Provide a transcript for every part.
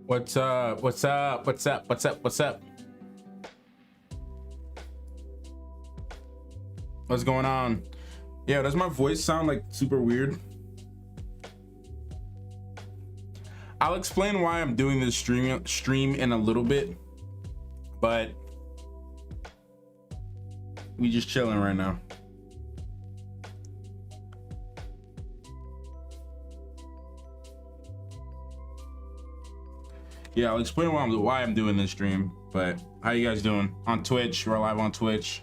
What's up? What's up? What's up? What's up? What's up? What's going on? Yeah, does my voice sound like super weird? I'll explain why I'm doing this stream in a little bit, but we just chilling right now. Yeah, I'll explain why I'm doing this stream. But how you guys doing on Twitch? We're live on Twitch,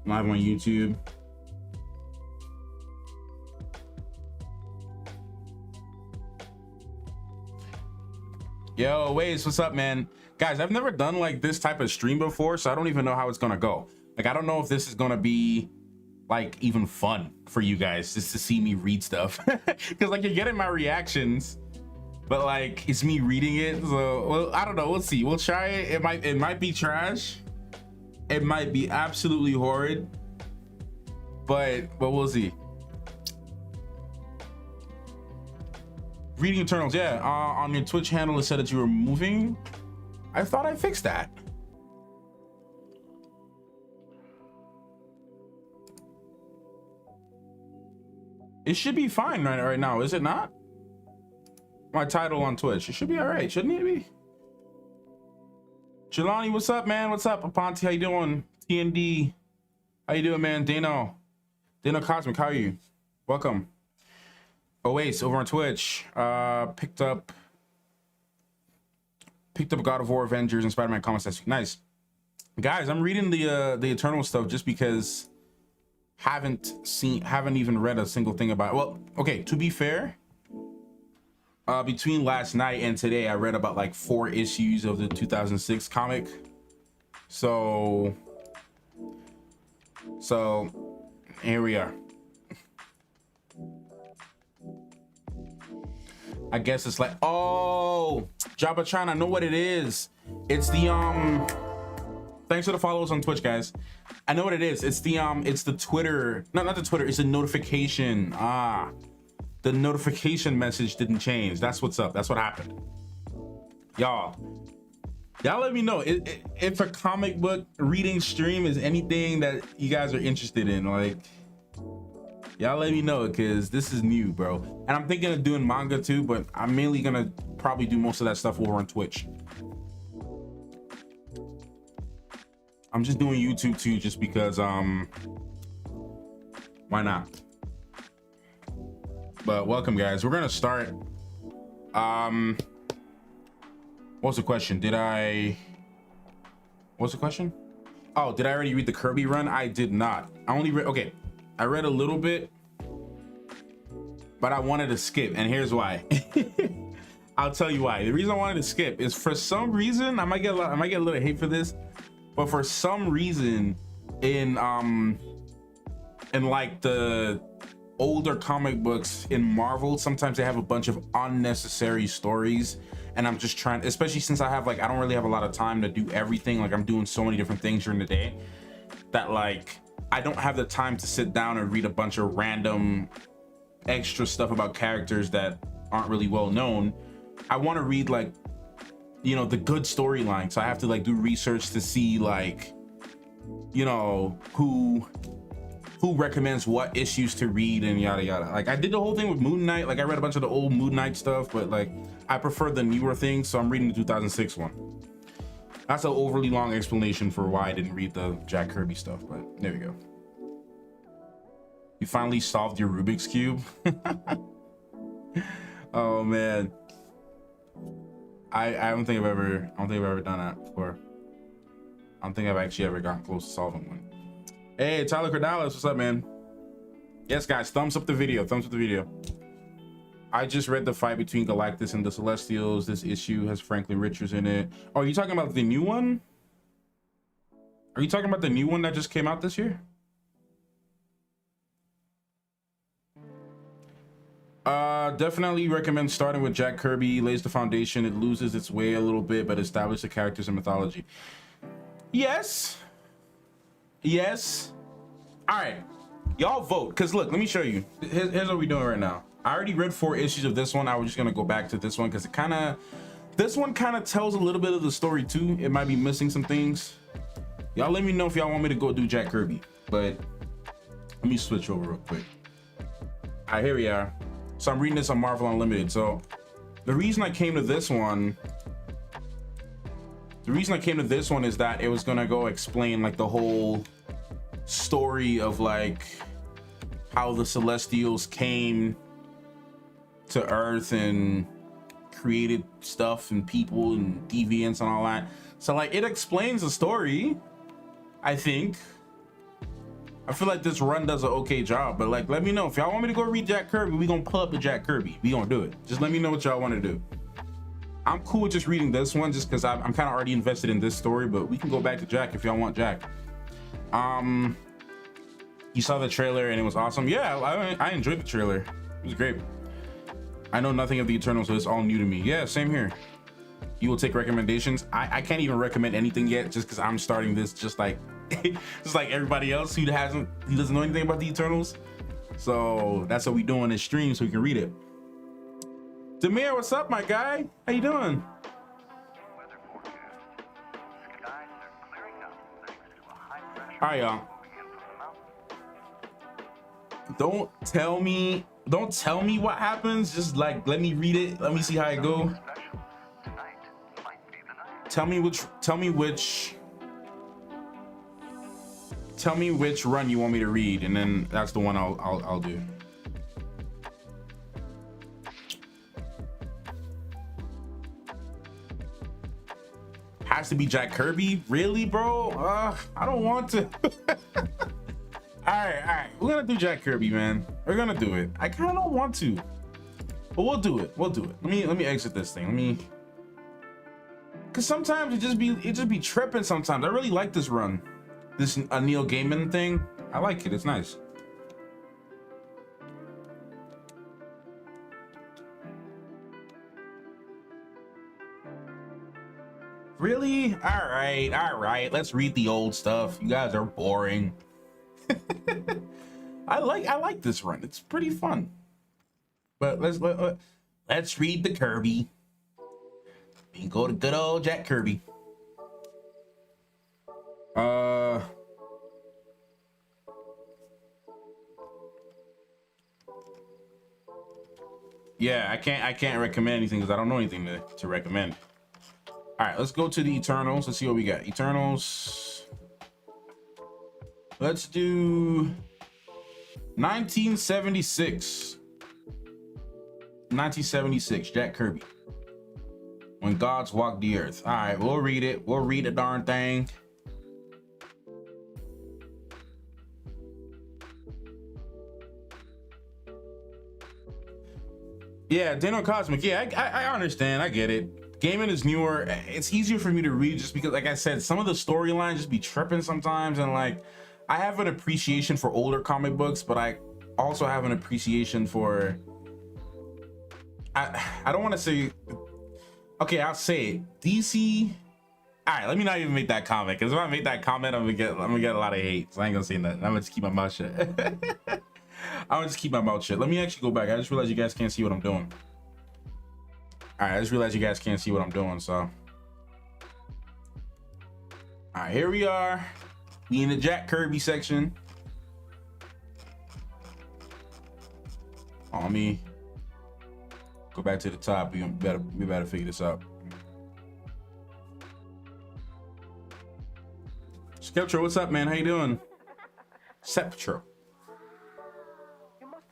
live on YouTube. Yo, Waze, what's up, man? Guys, I've never done like this type of stream before, so I don't even know how it's gonna go. Like, I don't know if this is gonna be like even fun for you guys just to see me read stuff, because like you're getting my reactions, but like it's me reading it. So, well, I don't know. We'll see. We'll try it. It might be trash. It might be absolutely horrid, but we'll see. Reading Eternals, yeah. On your Twitch handle, it said that you were moving. I thought I fixed that. It should be fine right now, is it not? My title on Twitch, it should be all right, shouldn't it be? Jelani, what's up, man? What's up, Aponte? How you doing? TND, how you doing, man? Dano Cosmic, how are you? Welcome. Oasis over on Twitch. Picked up God of War, Avengers, and Spider-Man comics this week. Nice, guys. I'm reading the Eternal stuff just because haven't even read a single thing about it. Well, okay, to be fair, between last night and today, I read about like 4 issues of the 2006 comic. So here we are. I guess it's like, oh, Jabba Chan, I know what it is. It's the thanks for the follows on Twitch, guys. I know what it is. It's the Twitter, not the Twitter, it's the notification. The notification message didn't change. That's what's up. That's what happened. Y'all let me know if a comic book reading stream is anything that you guys are interested in. Like, y'all let me know, because this is new, bro. And I'm thinking of doing manga too, but I'm mainly gonna probably do most of that stuff over on Twitch. I'm just doing YouTube too, just because why not? But welcome, guys. We're gonna start. What's the question? What's the question? Oh, did I already read the Kirby run? I did not. I only read, okay, I read a little bit, but I wanted to skip, and here's why. I'll tell you why. The reason I wanted to skip is, for some reason, I might get a little hate for this, but for some reason in like the older comic books in Marvel, sometimes they have a bunch of unnecessary stories, and I'm just trying, especially since I don't really have a lot of time to do everything. Like, I'm doing so many different things during the day that like I don't have the time to sit down and read a bunch of random extra stuff about characters that aren't really well known. I want to read, like, you know, the good storyline, so I have to like do research to see, like, you know, who recommends what issues to read and yada yada. Like, I did the whole thing with Moon Knight. Like, I read a bunch of the old Moon Knight stuff, but like I prefer the newer things, so I'm reading the 2006 one. That's an overly long explanation for why I didn't read the Jack Kirby stuff, but there we go. You finally solved your Rubik's Cube. Oh man, I don't think I've ever done that before. I don't think I've actually ever gotten close to solving one. Hey, Tyler Cordalis, what's up, man? Yes, guys, thumbs up the video. I just read the fight between Galactus and the Celestials. This issue has Franklin Richards in it. Oh, are you talking about the new one? Are you talking about the new one that just came out this year? Definitely recommend starting with Jack Kirby. Lays the foundation. It loses its way a little bit, but establishes the characters and mythology. Yes. All right, y'all vote, because look, let me show you. Here's what we're doing right now. I already read 4 issues of this one. I was just gonna go back to this one because this one kind of tells a little bit of the story too. It might be missing some things. Y'all let me know if y'all want me to go do Jack Kirby, but let me switch over real quick. All right, here we are. So I'm reading this on Marvel Unlimited. So the reason I came to this one is that it was gonna go explain like the whole story of like how the Celestials came to Earth and created stuff and people and deviants and all that. So like it explains the story, I think. I feel like this run does an okay job, but like let me know if y'all want me to go read Jack Kirby. We gonna pull up the Jack Kirby. We gonna do it. Just let me know what y'all want to do. I'm cool with just reading this one just because I'm kind of already invested in this story, but we can go back to Jack if y'all want Jack. You saw the trailer and it was awesome. Yeah, I enjoyed the trailer. It was great. I know nothing of the Eternals, so it's all new to me. Yeah, same here. You will take recommendations. I can't even recommend anything yet just because I'm starting this just like just like everybody else who doesn't know anything about the Eternals. So that's what we do on this stream so we can read it. Demir, what's up, my guy? How you doing? All right, y'all. Don't tell me what happens. Just like let me read it. Let me see how it go. Tell me which run you want me to read, and then that's the one I'll do. Has to be Jack Kirby? Really, bro? I don't want to. All right, we're gonna do Jack Kirby, man. We're gonna do it. I kind of don't want to, but we'll do it. Let me exit this thing. Cause sometimes it just be tripping. Sometimes I really like this run, this Neil Gaiman thing. I like it. It's nice. Really? All right. Let's read the old stuff. You guys are boring. I like this run. It's pretty fun. But let's read the Kirby. We can go to good old Jack Kirby. Yeah, I can't recommend anything because I don't know anything to recommend. All right, let's go to the Eternals. Let's see what we got. Eternals. Let's do 1976. 1976, Jack Kirby. When Gods Walk the Earth. All right, we'll read it. We'll read the darn thing. Yeah, Dano Cosmic. Yeah, I understand. I get it. Gaiman is newer. It's easier for me to read just because, like I said, some of the storylines just be tripping sometimes, and like I have an appreciation for older comic books, but I also have an appreciation for. I don't want to say. Okay, I'll say it. DC. All right, let me not even make that comment because if I make that comment, I'm gonna get a lot of hate. So I ain't gonna say nothing. I'm gonna just keep my mouth shut. I'm gonna just keep my mouth shut. Let me actually go back. I just realized you guys can't see what I'm doing. All right, I just realized you guys can't see what I'm doing. So, all right, here we are. We in the Jack Kirby section. On me. Go back to the top. We better figure this out. Skeptro, what's up, man? How you doing? Septro.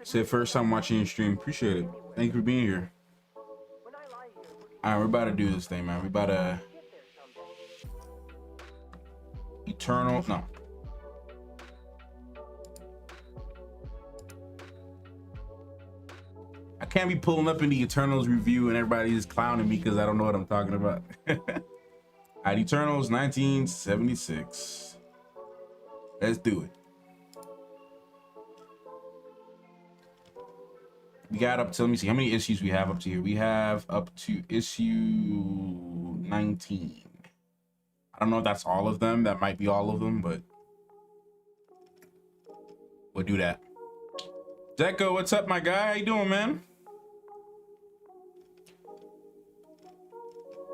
Said first time watching your stream. Appreciate it. Thank you for being here. All right, we're about to do this thing, man. We about to Eternal. No. I can't be pulling up in the Eternals review and everybody's clowning me because I don't know what I'm talking about. All right, Eternals 1976. Let's do it. We got up to, let me see how many issues we have up to here. We have up to issue 19. I don't know if that's all of them. That might be all of them, but we'll do that. Deco, what's up, my guy? How you doing, man?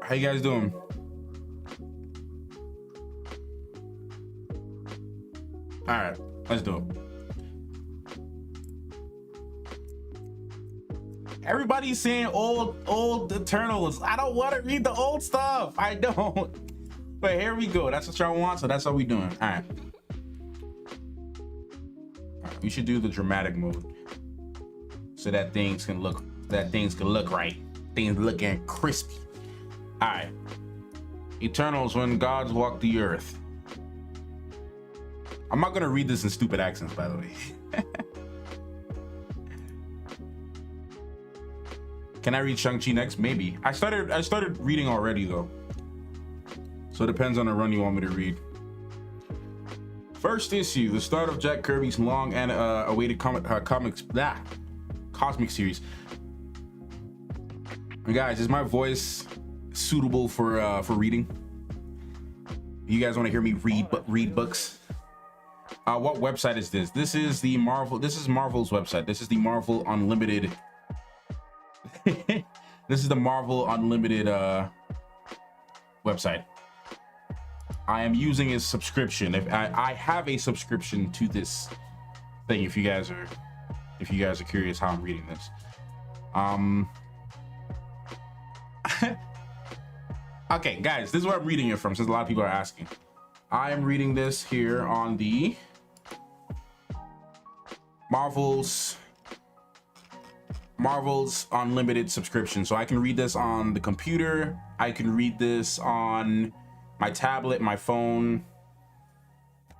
How you guys doing? All right, let's do it. Everybody's saying old Eternals. I don't want to read the old stuff. I don't. But here we go. That's what y'all want, so that's what we doing. All right. We should do the dramatic mode so that things can look right. Things looking crispy. All right. Eternals, when gods walk the earth. I'm not gonna read this in stupid accents, by the way. Can I read Shang-Chi next? Maybe. I started reading already though. So it depends on the run you want me to read. First issue, the start of Jack Kirby's long and awaited cosmic series. And guys, is my voice suitable for reading? You guys want to hear me read books? What website is this? This is the Marvel. This is Marvel's website. This is the Marvel Unlimited. This is the Marvel Unlimited website. I am using a subscription. If I have a subscription to this thing, if you guys are curious how I'm reading this. Okay, guys, this is where I'm reading it from, since a lot of people are asking. I am reading this here on the Marvel's Unlimited subscription. So I can read this on the computer. I can read this on my tablet, my phone,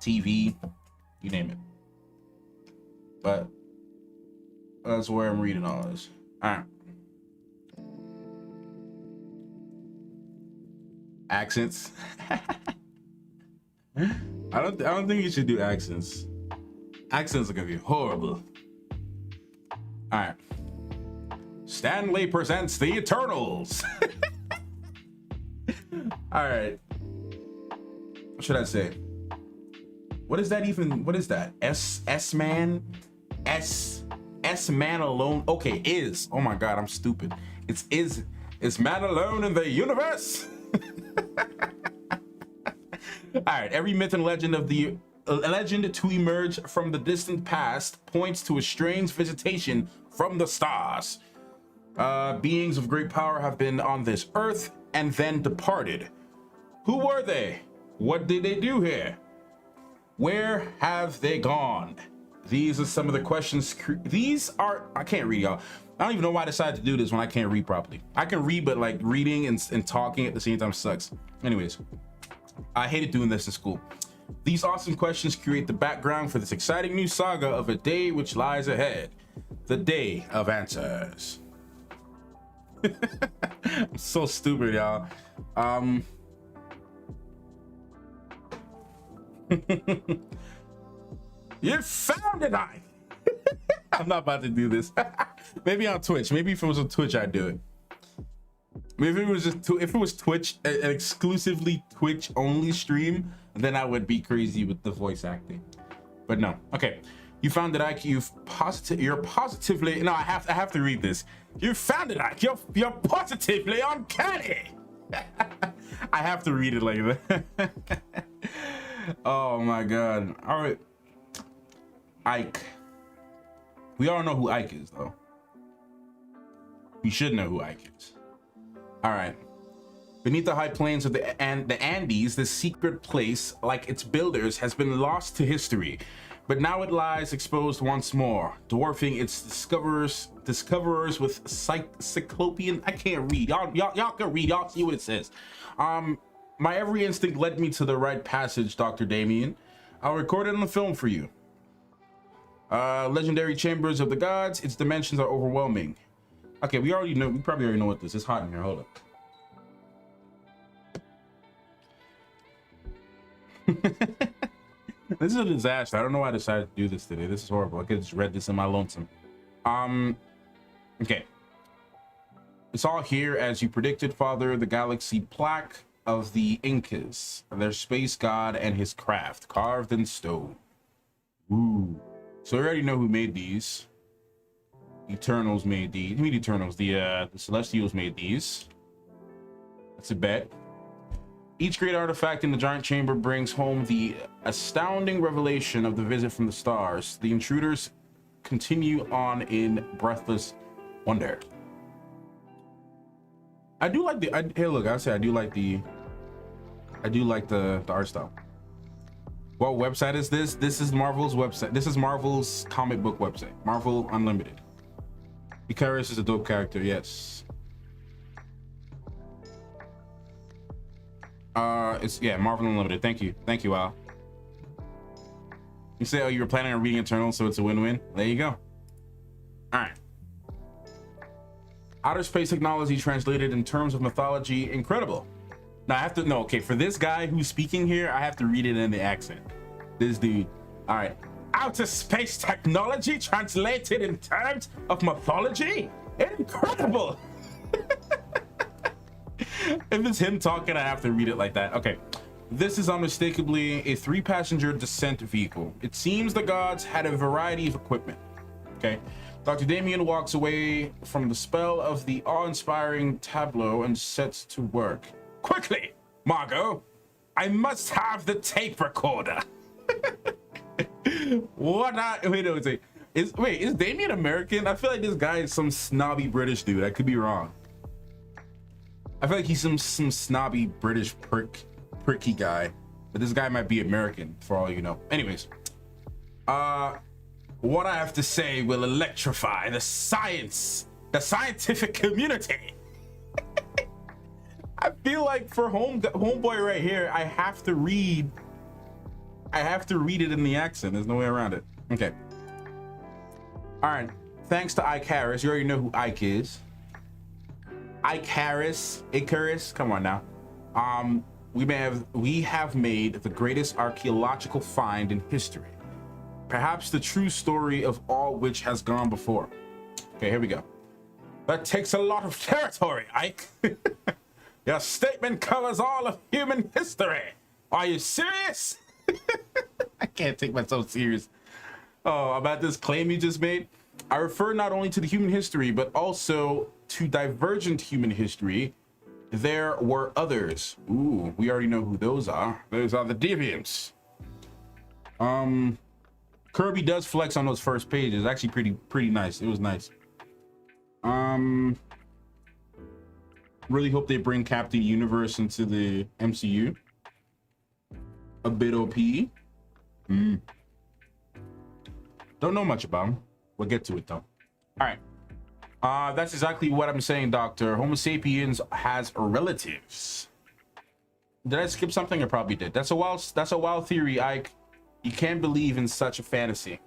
TV, you name it. But that's where I'm reading all this. All right. Accents. I don't think you should do accents. Accents are gonna be horrible. All right. Stanley presents the Eternals. All right. What should I say? What is that even? What is that? S-Man alone. Okay, is. Oh my God, I'm stupid. Is man alone in the universe? All right. Every myth and legend of the legend to emerge from the distant past points to a strange visitation from the stars. Beings of great power have been on this earth and then departed. Who were they? What did they do here? Where have they gone? These are some of the questions. I can't read, y'all. I don't even know why I decided to do this when I can't read properly. I can read, but like reading and talking at the same time sucks. Anyways, I hated doing this in school. These awesome questions create the background for this exciting new saga of a day which lies ahead. The Day of Answers. I'm so stupid, y'all. You found it, I'm not about to do this. Maybe on Twitch. Maybe if it was on Twitch, I'd do it. Maybe if it was if it was Twitch, an exclusively Twitch only stream, then I would be crazy with the voice acting. But no. Okay. You found it, Ike. You're positively. No, I have to read this. You found it, Ike. You're positively uncanny. I have to read it like that. Oh my God. All right. Ike. We all know who Ike is, though. We should know who Ike is. All right. Beneath the high plains of the Andes, this secret place, like its builders, has been lost to history. But now it lies exposed once more, dwarfing its discoverers with cyclopean. I can't read. Y'all can read. Y'all see what it says. My every instinct led me to the right passage, Dr. Damien. I'll record it on the film for you. Legendary chambers of the gods. Its dimensions are overwhelming. Okay, we probably already know what this is. It's hot in here. Hold up. This is a disaster. I don't know why I decided to do this today. This is horrible. I could have just read this in my lonesome. Okay. It's all here as you predicted, Father. The galaxy plaque of the Incas, their space god and his craft, carved in stone. Ooh. So we already know who made these. Eternals made these. Who made Eternals? The Celestials made these. That's a bet. Each great artifact in the giant chamber brings home the astounding revelation of the visit from the stars. The intruders continue on in breathless wonder. I do like the. Hey, look, I say I do like the art style. What website is this? This is Marvel's website. This is Marvel's comic book website. Marvel Unlimited. Icarus is a dope character. Yes. It's Marvel Unlimited. Thank you, Al. You say, oh, you were planning on reading Eternal, so it's a win-win. There you go. All right. Outer space technology translated in terms of mythology, incredible. Now I have to okay, for this guy who's speaking here, I have to read it in the accent. This dude. All right. Outer space technology translated in terms of mythology, incredible. If it's him talking, I have to read it like that. Okay. This is unmistakably a 3-passenger descent vehicle. It seems the gods had a variety of equipment. Okay. Dr. Damien walks away from the spell of the awe-inspiring tableau and sets to work. Quickly, Margot, I must have the tape recorder. Is Damien American? I feel like this guy is some snobby British dude. I could be wrong. I feel like he's some snobby British pricky guy, but this guy might be American for all you know. Anyways, what I have to say will electrify the scientific community. I feel like for homeboy right here, I have to read it in the accent. There's no way around it. Okay. All right. Thanks to Icarus. You already know who Ike is. Icarus. Come on now. We have made the greatest archaeological find in history. Perhaps the true story of all which has gone before. Okay, here we go. That takes a lot of territory, Ike. Your statement covers all of human history. Are you serious? I can't take myself serious. Oh, about this claim you just made? I refer not only to the human history, but also to divergent human history. There were others. Ooh, we already know who those are. Those are the deviants. Kirby does flex on those first pages. Actually pretty nice. It was nice. Really hope they bring Captain Universe into the MCU. A bit OP. Don't know much about him. We'll get to it though. All right. That's exactly what I'm saying, Doctor. Homo sapiens has relatives. Did I skip something? I probably did. That's a wild theory, Ike. You can't believe in such a fantasy.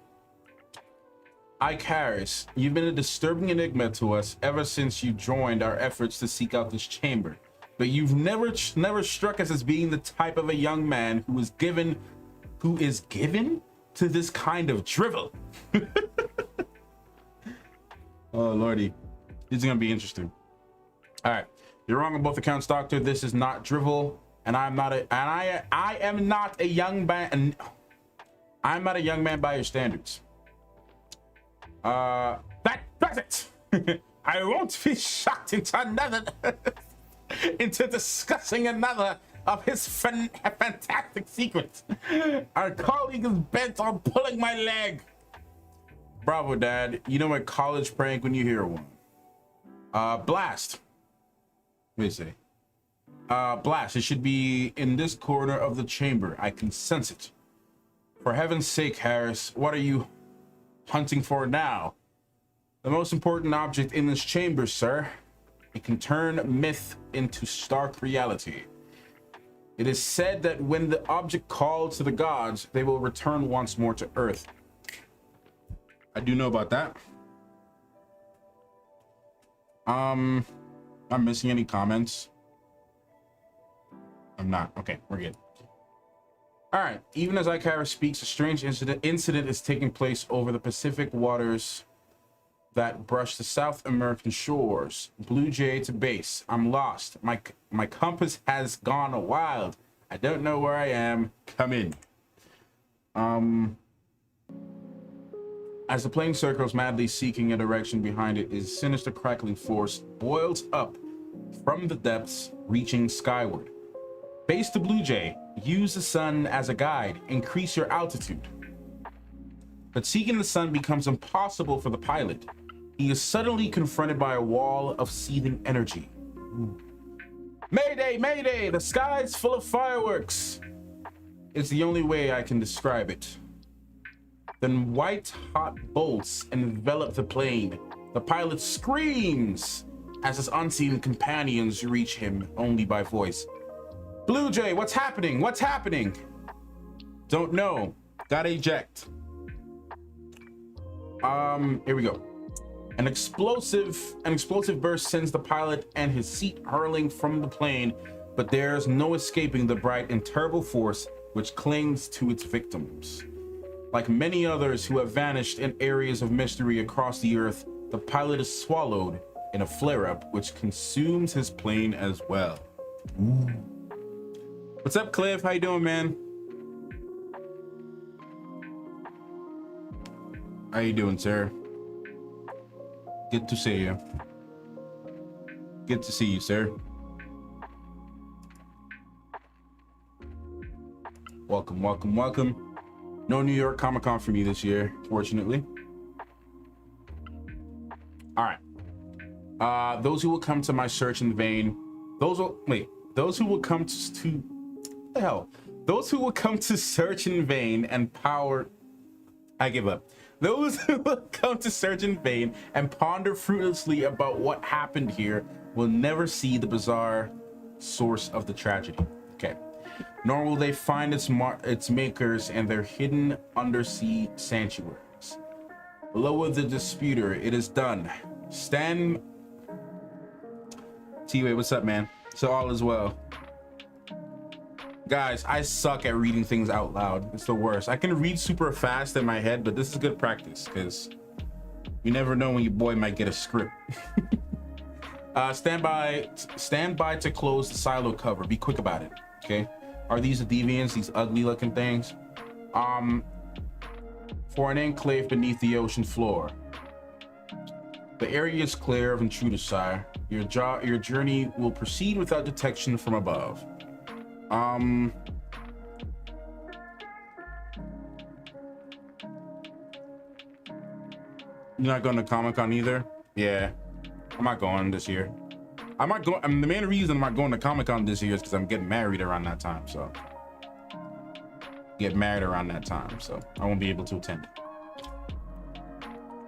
Ike Harris, you've been a disturbing enigma to us ever since you joined our efforts to seek out this chamber. But you've never struck us as being the type of a young man who is given to this kind of drivel. Oh lordy, this is gonna be interesting. All right, you're wrong on both accounts, Doctor. This is not drivel, and I am not a young man. I'm not a young man by your standards. That does it. I won't be shocked into discussing another of his fantastic secrets. Our colleague is bent on pulling my leg. Bravo, Dad. You know my college prank when you hear one. Blast. What do you say? Blast. It should be in this corner of the chamber. I can sense it. For heaven's sake, Harris, what are you hunting for now? The most important object in this chamber, sir. It can turn myth into stark reality. It is said that when the object calls to the gods, they will return once more to Earth. I do know about that. I'm missing any comments? I'm not. Okay, we're good. All right. Even as Icarus speaks, a strange incident is taking place over the Pacific waters that brush the South American shores. Blue Jay to base. I'm lost. My compass has gone wild. I don't know where I am. Come in. As the plane circles madly seeking a direction behind it, its sinister crackling force boils up from the depths, reaching skyward. Base to Blue Jay. Use the sun as a guide. Increase your altitude. But seeking the sun becomes impossible for the pilot. He is suddenly confronted by a wall of seething energy. Mayday, mayday! The sky's full of fireworks! It's the only way I can describe it. Then white hot bolts envelop the plane. The pilot screams as his unseen companions reach him only by voice. Blue Jay, what's happening? What's happening? Don't know. Gotta eject. Here we go. An explosive burst sends the pilot and his seat hurling from the plane, but there's no escaping the bright and terrible force which clings to its victims. Like many others who have vanished in areas of mystery across the earth, the pilot is swallowed in a flare-up which consumes his plane as well. Ooh. What's up, Cliff? How you doing, man? How you doing, sir? Good to see you. Good to see you, sir. Welcome, welcome, welcome. No New York Comic Con for me this year, fortunately. All right. Those who will come to my search in vain. Those who will come to the hell. Those who will come to search in vain and power. I give up. Those who will come to search in vain and ponder fruitlessly about what happened here will never see the bizarre source of the tragedy. Okay. Nor will they find its makers and their hidden undersea sanctuaries. Lower the disputer. It is done. Stand. T-Way, what's up, man? So all is well. Guys, I suck at reading things out loud. It's the worst. I can read super fast in my head, but this is good practice because you never know when your boy might get a script. Stand by to close the silo cover. Be quick about it. Okay. Are these the deviants? These ugly looking things? For an enclave beneath the ocean floor. The area is clear of intruders, sire. Your journey will proceed without detection from above. You're not going to Comic-Con either? Yeah, I'm not going this year. I'm not going. I mean, the main reason I'm not going to Comic-Con this year is because I'm getting married around that time. So, I won't be able to attend.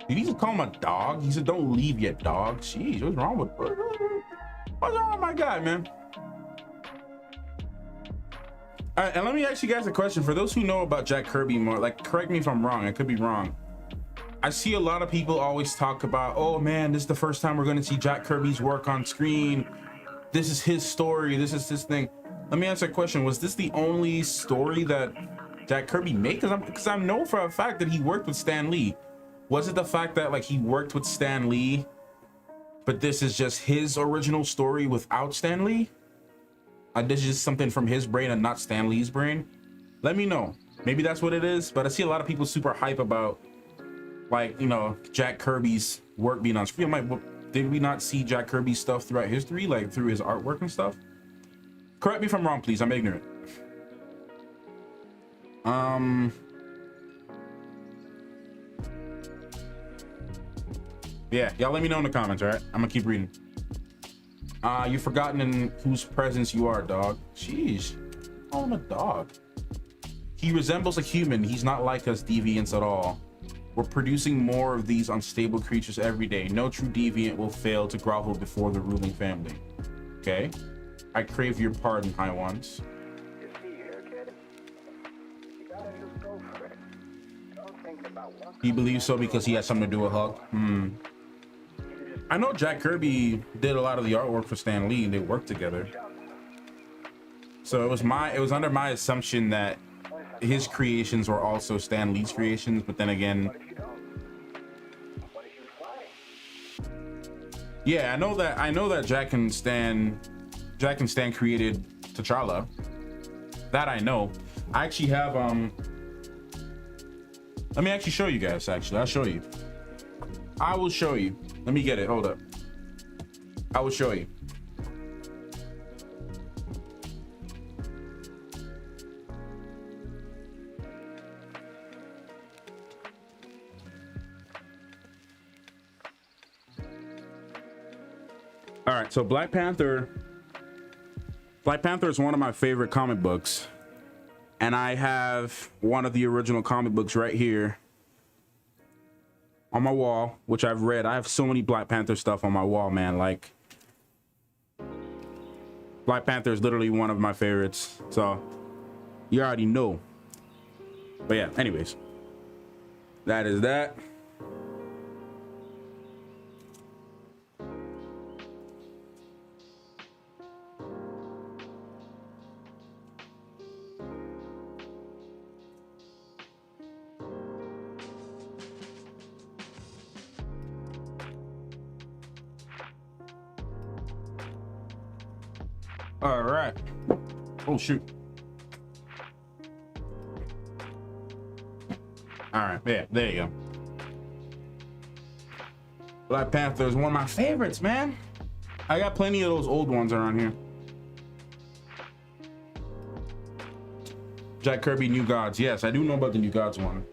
Did he just call him a dog? He said, "Don't leave yet, dog." Jeez, what's wrong with my guy, man? All right, and let me ask you guys a question. For those who know about Jack Kirby more, like, correct me if I'm wrong. I could be wrong. I see a lot of people always talk about, oh man, this is the first time we're going to see Jack Kirby's work on screen. This is his story. This is his thing. Let me answer a question. Was this the only story that Jack Kirby made? Because I know for a fact that he worked with Stan Lee. Was it the fact that like he worked with Stan Lee, but this is just his original story without Stan Lee? This is just something from his brain and not Stan Lee's brain? Let me know. Maybe that's what it is. But I see a lot of people super hype about, like, you know, Jack Kirby's work being on screen. I'm like, did we not see Jack Kirby's stuff throughout history, like through his artwork and stuff? Correct me if I'm wrong, please. I'm ignorant. Yeah, y'all let me know in the comments, all right? I'm gonna keep reading. You've forgotten in whose presence you are, dog. Jeez, call him a dog. He resembles a human. He's not like us deviants at all. We're producing more of these unstable creatures every day. No true deviant will fail to grovel before the ruling family. Okay. I crave your pardon, High Ones. He believes so because he has something to do with Hulk. I know Jack Kirby did a lot of the artwork for Stan Lee and they worked together. So it was under my assumption that his creations were also Stan Lee's creations, but then again, yeah, I know that Jack and Stan created T'Challa. That I know. I actually have Let me actually show you guys. Actually, I'll show you. I will show you. Let me get it. Hold up. I will show you. All right, so Black Panther is one of my favorite comic books, and I have one of the original comic books right here on my wall, which I've read. I have so many Black Panther stuff on my wall, man. Like, Black Panther is literally one of my favorites, so you already know. But yeah, anyways, that is that. All right. Oh shoot. All right, yeah, there you go. Black Panther is one of my favorites, man. I got plenty of those old ones around here. Jack Kirby, New Gods. Yes, I do know about the New Gods one.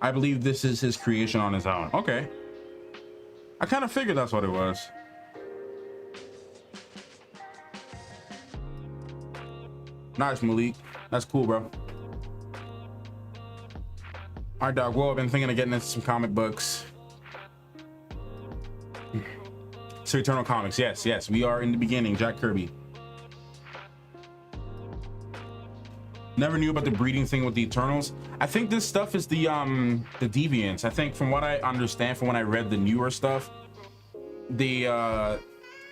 I believe this is his creation on his own. Okay. I kind of figured that's what it was. Nice, Malik. That's cool, bro. All right, dog. Well, I've been thinking of getting into some comic books. So Eternal Comics. Yes, yes. We are in the beginning. Jack Kirby. Never knew about the breeding thing with the Eternals. I think this stuff is the Deviants. I think from what I understand, from when I read the newer stuff, the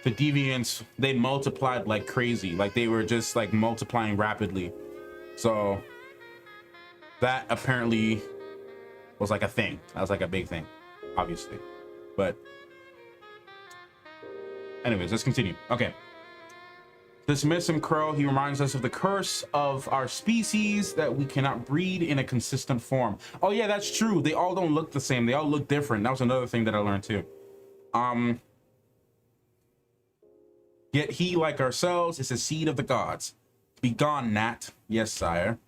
Deviants, they multiplied like crazy. Like they were just like multiplying rapidly. So that apparently was like a thing. That was like a big thing, obviously. But anyways, let's continue. Okay. Dismiss him, Crow. He reminds us of the curse of our species, that we cannot breed in a consistent form. Oh yeah, that's true. They all don't look the same. They all look different. That was another thing that I learned too. Yet he, like ourselves, is a seed of the gods. Begone, Nat. Yes, sire.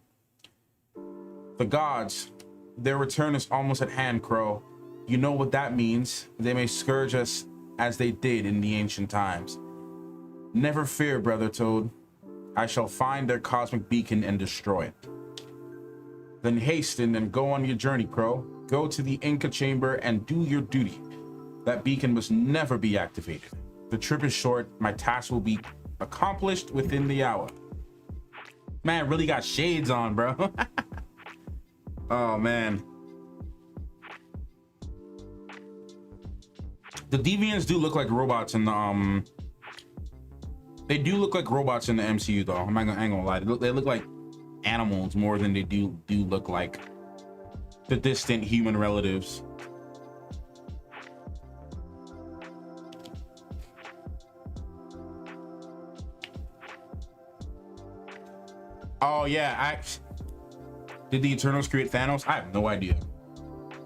The gods, their return is almost at hand, Crow. You know what that means. They may scourge us as they did in the ancient times. Never fear, Brother Toad. I shall find their cosmic beacon and destroy it. Then hasten and go on your journey, Crow. Go to the Inca chamber and do your duty. That beacon must never be activated. The trip is short. My task will be accomplished within the hour. Man, really got shades on, bro. Oh, man. The Deviants do look like robots in the, they do look like robots in the MCU, though. I ain't gonna lie. They look like animals more than they do look like the distant human relatives. Oh yeah, did the Eternals create Thanos? I have no idea.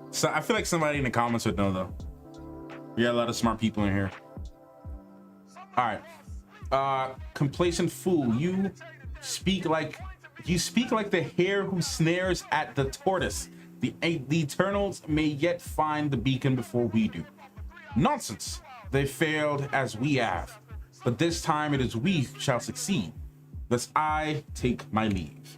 So I feel like somebody in the comments would know though. We got a lot of smart people in here. All right, complacent fool, you speak like the hare who snares at the tortoise. The Eternals may yet find the beacon before we do. Nonsense! They failed as we have, but this time it is we who shall succeed. Thus I take my leave.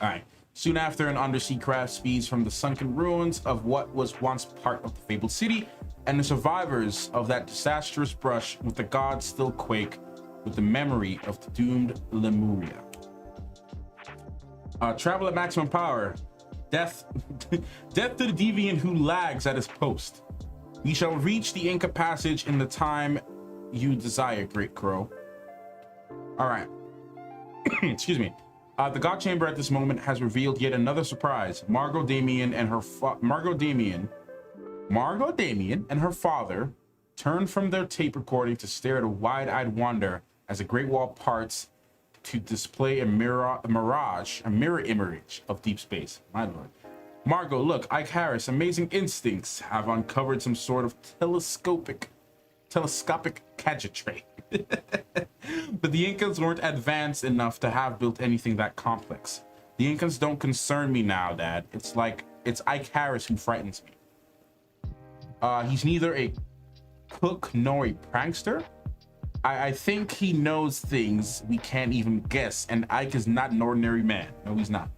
All right. Soon after, an undersea craft speeds from the sunken ruins of what was once part of the fabled city, and the survivors of that disastrous brush with the gods still quake with the memory of the doomed Lemuria. Travel at maximum power. Death to the deviant who lags at his post. We shall reach the Inca passage in the time you desire, Great Crow. All right. Excuse me. The God Chamber at this moment has revealed yet another surprise. Margot Damien and her father turn from their tape recording to stare at a wide-eyed wonder as the Great Wall parts to display a mirror image of deep space. My lord. Margot, look, Ike Harris, amazing instincts have uncovered some sort of telescopic gadgetry. But the Incans weren't advanced enough to have built anything that complex. The Incans don't concern me now, Dad. It's Ike Harris who frightens me. He's neither a cook nor a prankster. I think he knows things we can't even guess, and Ike is not an ordinary man. No, he's not.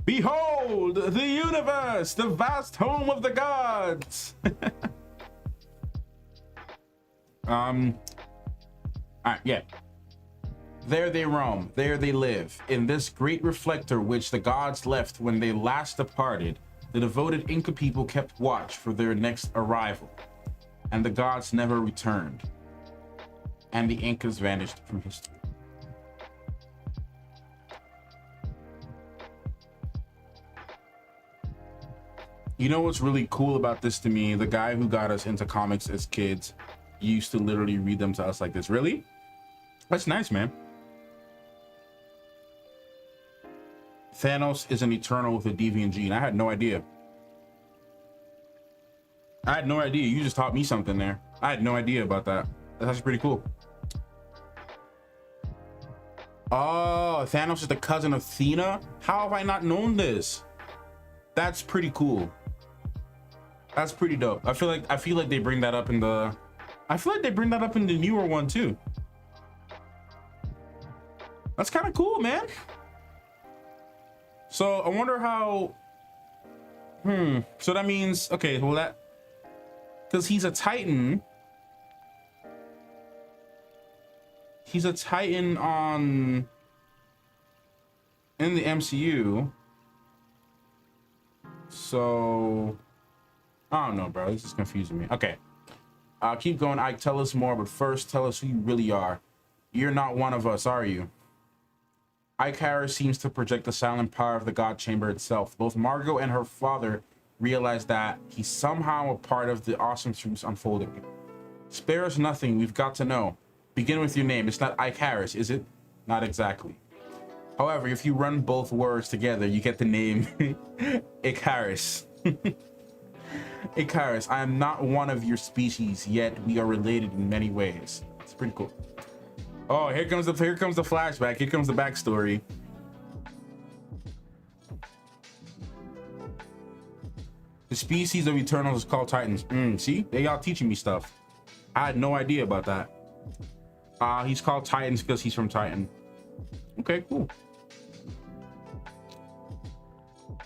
Behold, the universe, the vast home of the gods. All right, yeah. There they roam, there they live, in this great reflector which the gods left when they last departed. The devoted Inca people kept watch for their next arrival, and the gods never returned, and the Incas vanished from history. You know what's really cool about this to me? The guy who got us into comics as kids used to literally read them to us like this. Really? That's nice, man. Thanos is an Eternal with a deviant gene. I had no idea. You just taught me something there. I had no idea about that. That's actually pretty cool. Oh, Thanos is the cousin of Athena? How have I not known this? That's pretty cool. That's pretty dope. I feel like they bring that up in the newer one too. That's kind of cool, man. So I wonder how. So that means, okay, well, that, because he's a Titan. He's a Titan in the MCU. So I don't know, bro. This is confusing me. Okay, keep going, Ike. Tell us more, but first, tell us who you really are. You're not one of us, are you? Ike Harris seems to project the silent power of the God Chamber itself. Both Margot and her father realize that he's somehow a part of the awesome truths unfolding. Spare us nothing. We've got to know. Begin with your name. It's not Ike Harris, is it? Not exactly. However, if you run both words together, you get the name Ike Harris. Ike Harris, I am not one of your species, yet we are related in many ways. It's pretty cool. Oh, here comes the flashback. Here comes the backstory. The species of Eternals is called Titans. See, they all teaching me stuff. I had no idea about that. He's called Titans because he's from Titan. Okay, cool.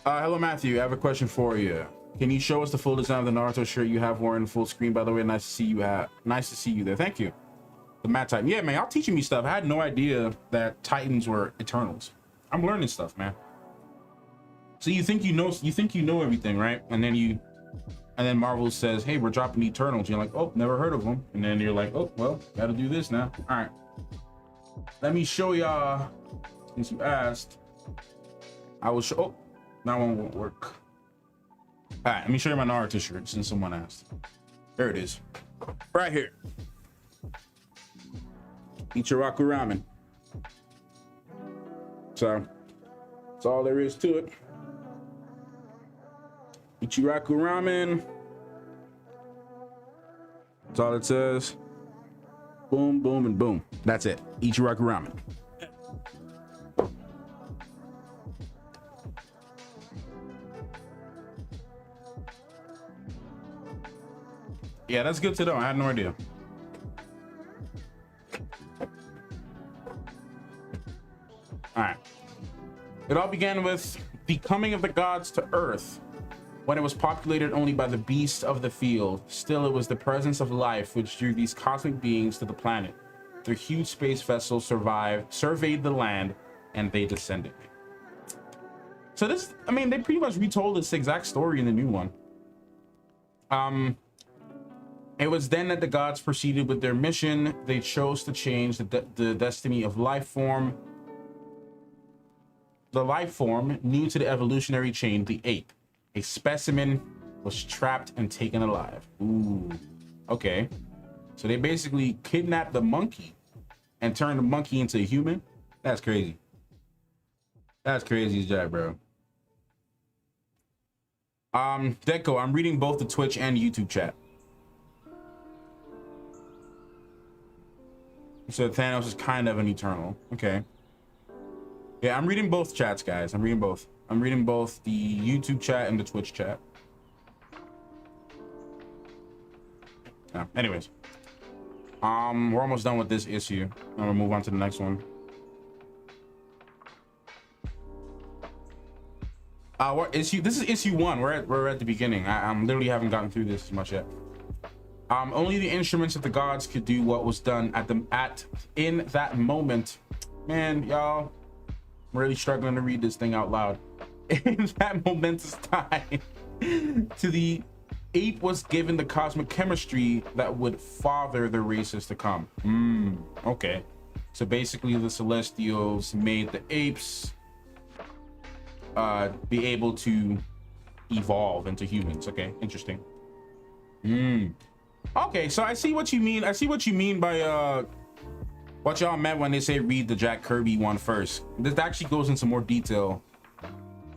Hello, Matthew. I have a question for you. Can you show us the full design of the Naruto shirt you have worn full screen? By the way, nice to see you there. Thank you. The Matt Titan. Yeah, man, y'all teaching me stuff. I had no idea that Titans were Eternals. I'm learning stuff, man. So you think you know everything, right? And then Marvel says, hey, we're dropping Eternals. You're like, oh, never heard of them. And then you're like, oh, well, gotta do this now. All right. Let me show y'all, since you asked. I will show, oh, that one won't work. All right, let me show you my Naruto shirt since someone asked. There it is. Right here. Ichiraku ramen. So that's all there is to it. Ichiraku ramen. That's all it says. Boom, boom, and boom. That's it. Ichiraku ramen. Yeah, that's good to know. I had no idea. All right. It all began with the coming of the gods to Earth, when it was populated only by the beasts of the field. Still, it was the presence of life which drew these cosmic beings to the planet. Their huge space vessels surveyed the land, and they descended. So this, I mean, they pretty much retold this exact story in the new one. It was then that the gods proceeded with their mission. They chose to change the destiny of life form. The life form, new to the evolutionary chain, the ape. A specimen was trapped and taken alive. Ooh, okay. So they basically kidnapped the monkey and turned the monkey into a human. That's crazy. That's crazy as jack, bro. Deco, I'm reading both the Twitch and YouTube chat. So Thanos is kind of an Eternal. Okay. Yeah, I'm reading both chats, guys. I'm reading both. I'm reading both the YouTube chat and the Twitch chat. Anyways. We're almost done with this issue. I'm gonna move on to the next one. What issue? This is issue 1. We're at the beginning. I'm literally haven't gotten through this as much yet. Only the instruments of the gods could do what was done in that moment. Man, y'all, I'm really struggling to read this thing out loud. In that momentous time, to the ape was given the cosmic chemistry that would father the races to come. Okay. So basically, the Celestials made the apes be able to evolve into humans. Okay, interesting. Okay, so I see what you mean. I see what you mean by what y'all meant when they say read the Jack Kirby one first. This actually goes into more detail.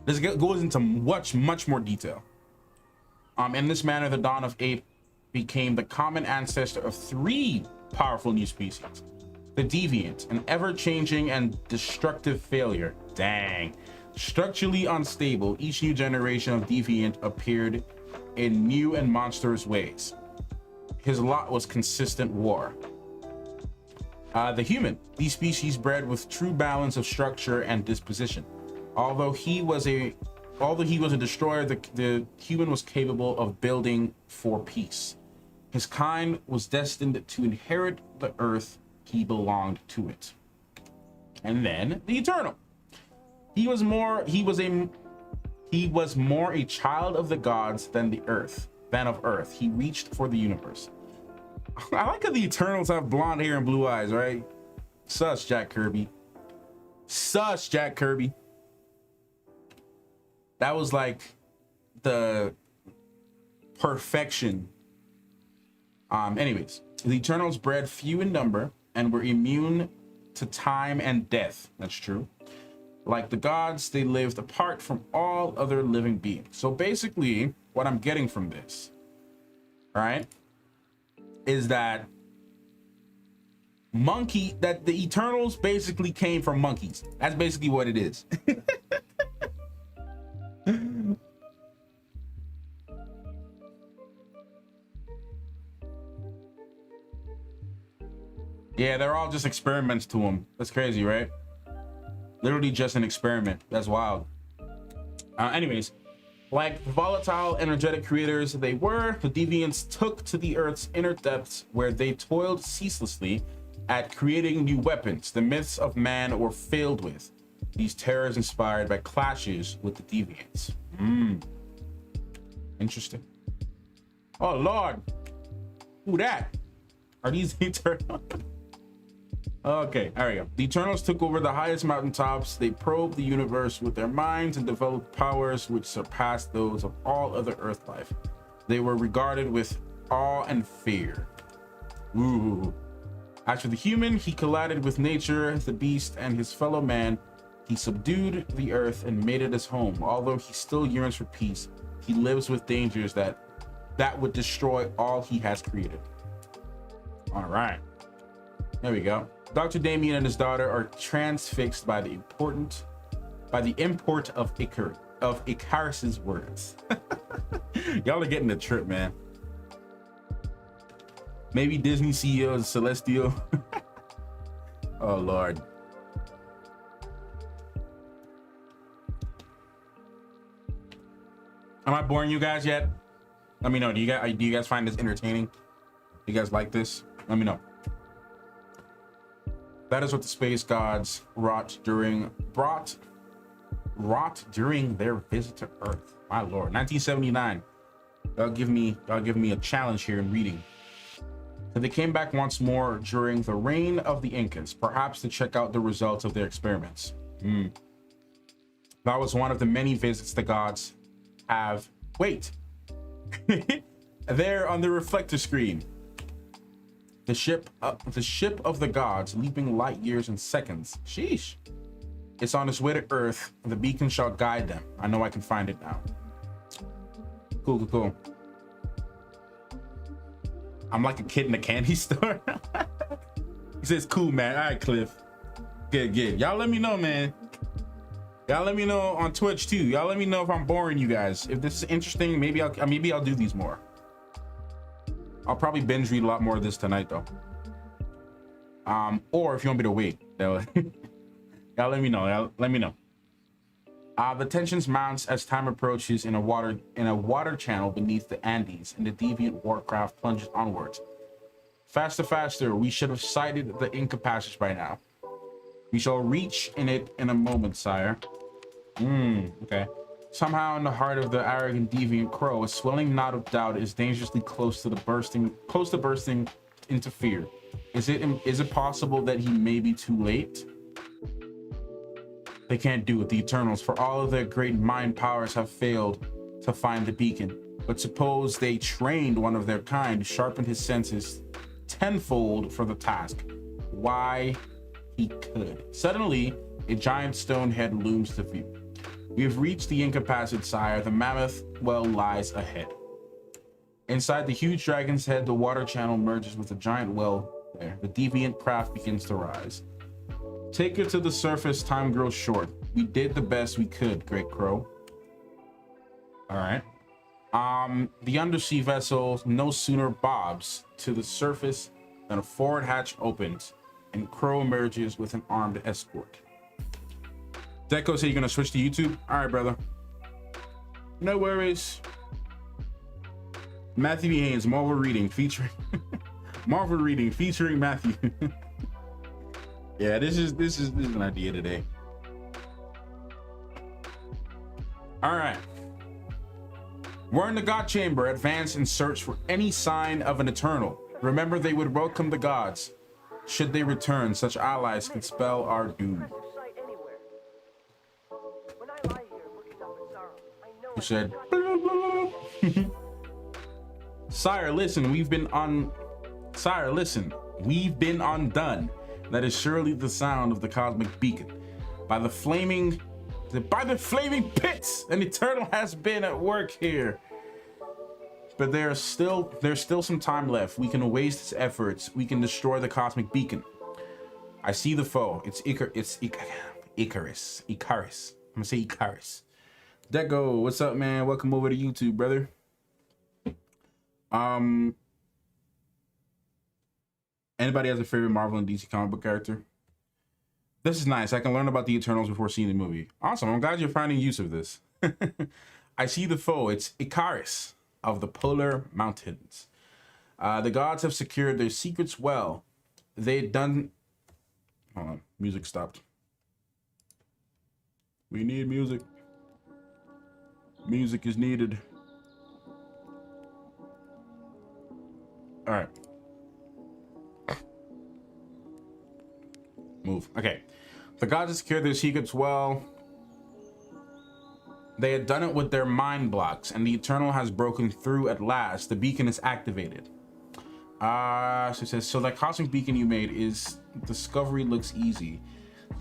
This goes into much more detail. In this manner, the Dawn of Ape became the common ancestor of 3 powerful new species. The Deviant, an ever-changing and destructive failure. Dang. Structurally unstable, each new generation of Deviant appeared in new and monstrous ways. His lot was consistent war. The Human, these species bred with true balance of structure and disposition. Although he was a destroyer, the Human was capable of building for peace. His kind was destined to inherit the earth. He belonged to it. And then the Eternal. He was more a child of the gods than of earth. He reached for the universe. I like how the Eternals have blonde hair and blue eyes, right? Sus, Jack Kirby. Sus, Jack Kirby. That was like the perfection. Anyways, the Eternals bred few in number and were immune to time and death. That's true. Like the gods, they lived apart from all other living beings. So basically, what I'm getting from this, right, is that the Eternals basically came from monkeys. That's basically what it is. Yeah, they're all just experiments to him. That's crazy, right? Literally just an experiment. That's wild. Anyways, like volatile, energetic creators they were, the Deviants took to the Earth's inner depths where they toiled ceaselessly at creating new weapons the myths of man were filled with. These terrors inspired by clashes with the Deviants. Interesting. Oh, Lord. Who that? Are these Eternals? Okay, there we go. The Eternals took over the highest mountaintops. They probed the universe with their minds and developed powers which surpassed those of all other Earth life. They were regarded with awe and fear. Ooh. As for the Human, he collided with nature, the beast, and his fellow man. He subdued the Earth and made it his home. Although he still yearns for peace, he lives with dangers that would destroy all he has created. All right. There we go. Dr. Damien and his daughter are transfixed by the import of Icarus's words. Y'all are getting the trip, man. Maybe Disney CEO is Celestial. Oh, Lord. Am I boring you guys yet? Let me know. Do you guys find this entertaining? Do you guys like this? Let me know. That is what the space gods wrought during their visit to Earth. My Lord, 1979. Y'all give me a challenge here in reading. So they came back once more during the reign of the Incas, perhaps to check out the results of their experiments. That was one of the many visits the gods have. Wait, there on the reflector screen. The ship of the gods, leaping light years in seconds. Sheesh. It's on its way to Earth. The beacon shall guide them. I know I can find it now. Cool. I'm like a kid in a candy store. He says, cool, man. All right, Cliff. Good. Y'all let me know, man. Y'all let me know on Twitch too. Y'all let me know if I'm boring you guys. If this is interesting, maybe I'll do these more. I'll probably binge read a lot more of this tonight though. Or if you want me to wait, y'all let me know. The tensions mounts as time approaches in a water channel beneath the Andes, and the deviant warcraft plunges onwards. Faster, we should have sighted the Inca passage by now. We shall reach in it in a moment, sire. Okay. Somehow in the heart of the arrogant deviant crow, a swelling knot of doubt is dangerously close to bursting into fear. Is it possible that he may be too late? They can't do it, the Eternals, for all of their great mind powers have failed to find the beacon. But suppose they trained one of their kind, sharpened his senses tenfold for the task. Why, he could. Suddenly, a giant stone head looms to view. We have reached the Inca Passage, sire. The mammoth well lies ahead. Inside the huge dragon's head, the water channel merges with a giant well there. The deviant craft begins to rise. Take it to the surface, time grows short. We did the best we could, Great Crow. All right. The undersea vessel no sooner bobs to the surface than a forward hatch opens and Crow emerges with an armed escort. Deco said you're gonna switch to YouTube? All right, brother. No worries. Matthew B. Haynes, Marvel Reading featuring Matthew. Yeah, this is an idea today. All right. We're in the God Chamber. Advance and search for any sign of an Eternal. Remember, they would welcome the gods. Should they return, such allies can spell our doom. Who said? Sire, listen, we've been undone. That is surely the sound of the cosmic beacon. By the flaming pits, an Eternal has been at work here. But there's still some time left. We can waste its efforts. We can destroy the cosmic beacon. I see the foe. It's Icarus. I'm gonna say Icarus. Deco, what's up, man? Welcome over to YouTube, brother. Anybody has a favorite Marvel and DC comic book character? This is nice. I can learn about the Eternals before seeing the movie. Awesome. I'm glad you're finding use of this. I see the foe. It's Icarus of the Polar Mountains. The gods have secured their secrets well. They've done... Hold on. Music stopped. We need music. Music is needed. All right. Move. Okay. The gods have secured their secrets well. They had done it with their mind blocks, and the Eternal has broken through at last. The beacon is activated. So it says, so that cosmic beacon you made is... Discovery looks easy.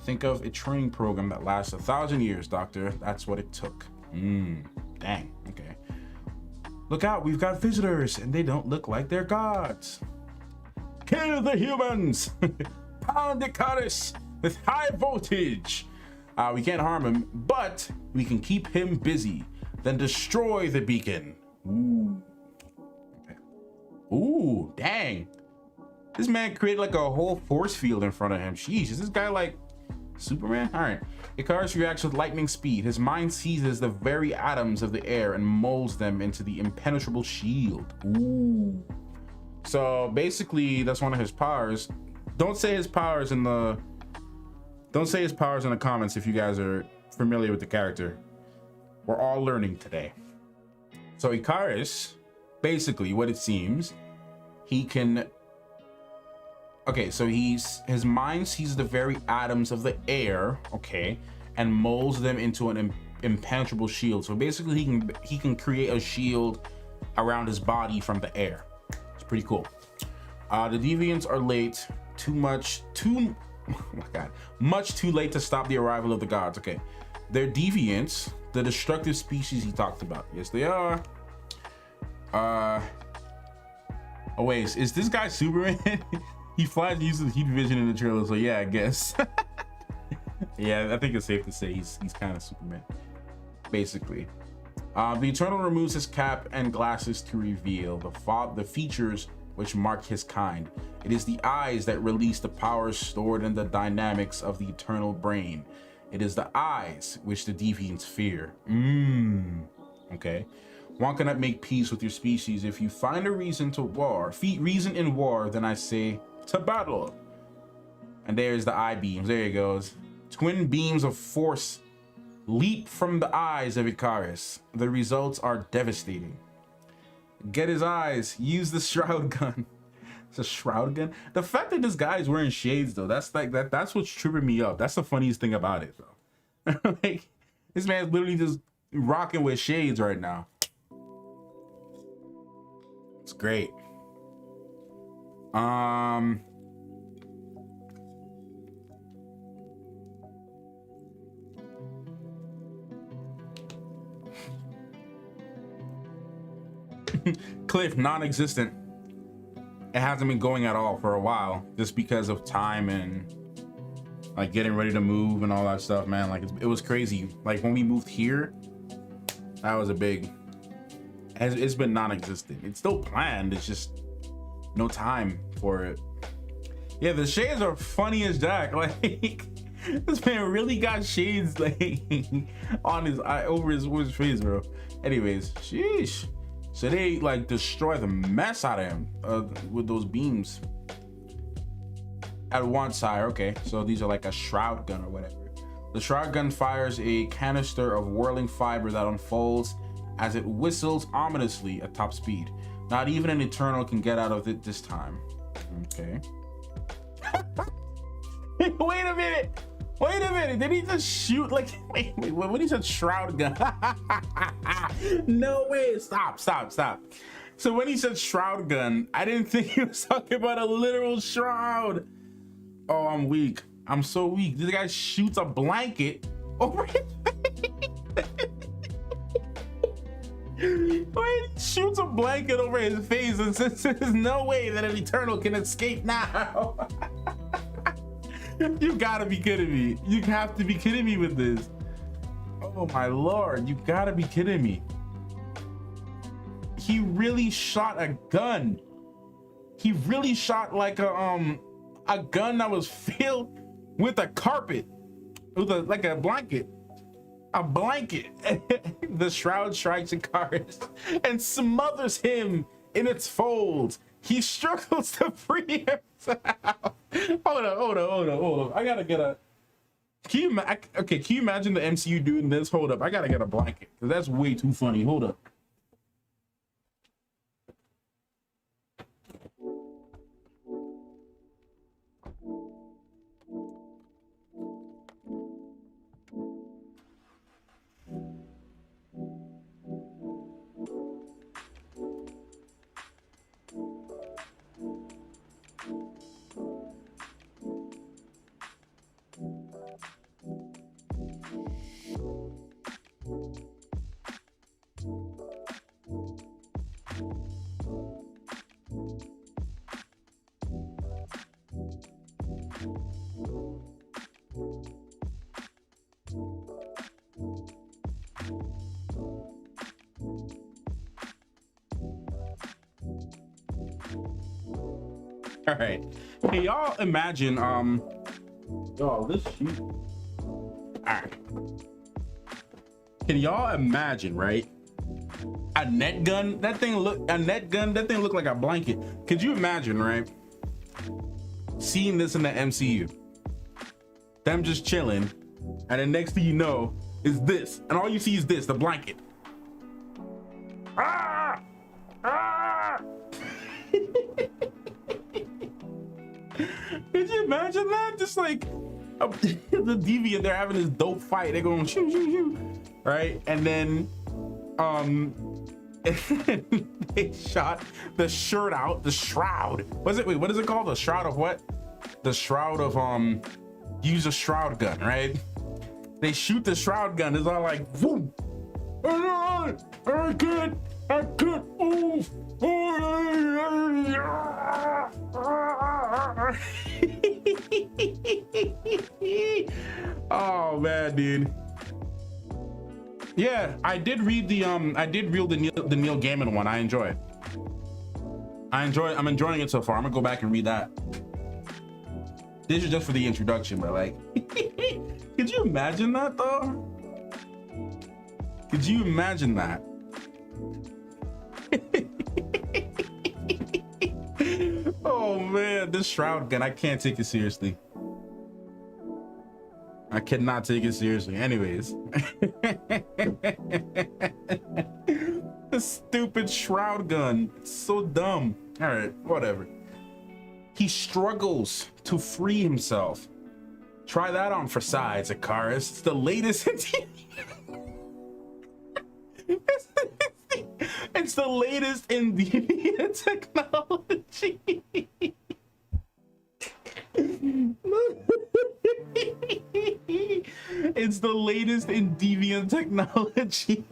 Think of a training program that lasts 1,000 years, Doctor. That's what it took. Dang. Okay. Look out, we've got visitors, and they don't look like they're gods. Kill the humans! Pound Icarus with high voltage. We can't harm him, but we can keep him busy. Then destroy the beacon. Ooh. Okay. Ooh, dang. This man created like a whole force field in front of him. Jeez, is this guy like Superman? All right. Icarus reacts with lightning speed. His mind seizes the very atoms of the air and molds them into the impenetrable shield. Ooh. So basically, that's one of his powers. Don't say his powers in the comments if you guys are familiar with the character. We're all learning today. So Icarus, basically what it seems, he can... Okay, so his mind sees the very atoms of the air, okay, and molds them into an impenetrable shield. So basically he can create a shield around his body from the air. It's pretty cool. The deviants are late. Oh my god, much too late to stop the arrival of the gods. Okay, they're deviants, the destructive species he talked about. Yes, they are. Oh wait, is this guy Superman? He flies and uses heat vision in the trailer, so yeah, I guess. Yeah, I think it's safe to say he's kind of Superman, basically. The Eternal removes his cap and glasses to reveal the features which mark his kind. It is the eyes that release the powers stored in the dynamics of the Eternal brain. It is the eyes which the deviants fear. Okay. One cannot make peace with your species. If you find a reason to war, reason in war, then I say to battle. And there's the eye beams. There he goes. Twin beams of force leap from the eyes of Icarus. The results are devastating. Get his eyes. Use the shroud gun. It's a shroud gun. The fact that this guy is wearing shades, though, that's like that's what's tripping me up. That's the funniest thing about it, though. Like, this man's literally just rocking with shades right now. It's great. Cliff, non-existent. It hasn't been going at all for a while, just because of time and like getting ready to move and all that stuff, man. Like it was crazy. Like when we moved here, that was a big. It's been non-existent. It's still planned. It's just no time for it. Yeah, the shades are funny as jack. Like this man really got shades like on his eye over his face, bro. Anyways, sheesh. So they like destroy the mess out of him with those beams. At one side, okay. So these are like a shroud gun or whatever. The shroud gun fires a canister of whirling fiber that unfolds as it whistles ominously at top speed. Not even an Eternal can get out of it this time. Okay. Wait a minute. Wait a minute. Did he just shoot like wait, what he said shroud gun? No way. Stop. So when he said shroud gun, I didn't think he was talking about a literal shroud. Oh, I'm weak. I'm so weak. This guy shoots a blanket over his face. Wait, he shoots a blanket over his face and says there's no way that an Eternal can escape now. You gotta be kidding me. You have to be kidding me with this. Oh my lord, you gotta be kidding me. He really shot a gun. He really shot like a gun that was filled with a carpet, with like a blanket. A blanket. The shroud strikes Icarus and smothers him in its folds. He struggles to free himself. Hold on. I gotta get a. Can you imagine the MCU doing this? Hold up, I gotta get a blanket because that's way too funny. Hold up. All right, hey y'all, imagine this shoot. All right, can y'all imagine, right? A net gun. That thing looked like a blanket. Could you imagine, right? Seeing this in the MCU, them just chilling, and the next thing you know is this, and all you see is this, the blanket. Ah! Ah! Could you imagine that? Just like the deviant, they're having this dope fight. They're going shoot, right? And then They shot the shirt out, the shroud. What's it? Wait, what is it called? The shroud of what? The shroud of use a shroud gun, right? They shoot the shroud gun. It's all like, boom. I can't move. Oh man, dude. Yeah, I did read the Neil Gaiman one. I enjoy it. I'm enjoying it so far. I'm gonna go back and read that. This is just for the introduction, but like, could you imagine that though? Could you imagine that? Oh man, this shroud gun, I can't take it seriously. I cannot take it seriously. Anyways. The stupid shroud gun. It's so dumb. All right, whatever. He struggles to free himself. Try that on for size, Icarus. It's the latest in it's the latest in deviant technology. It's the latest in deviant technology.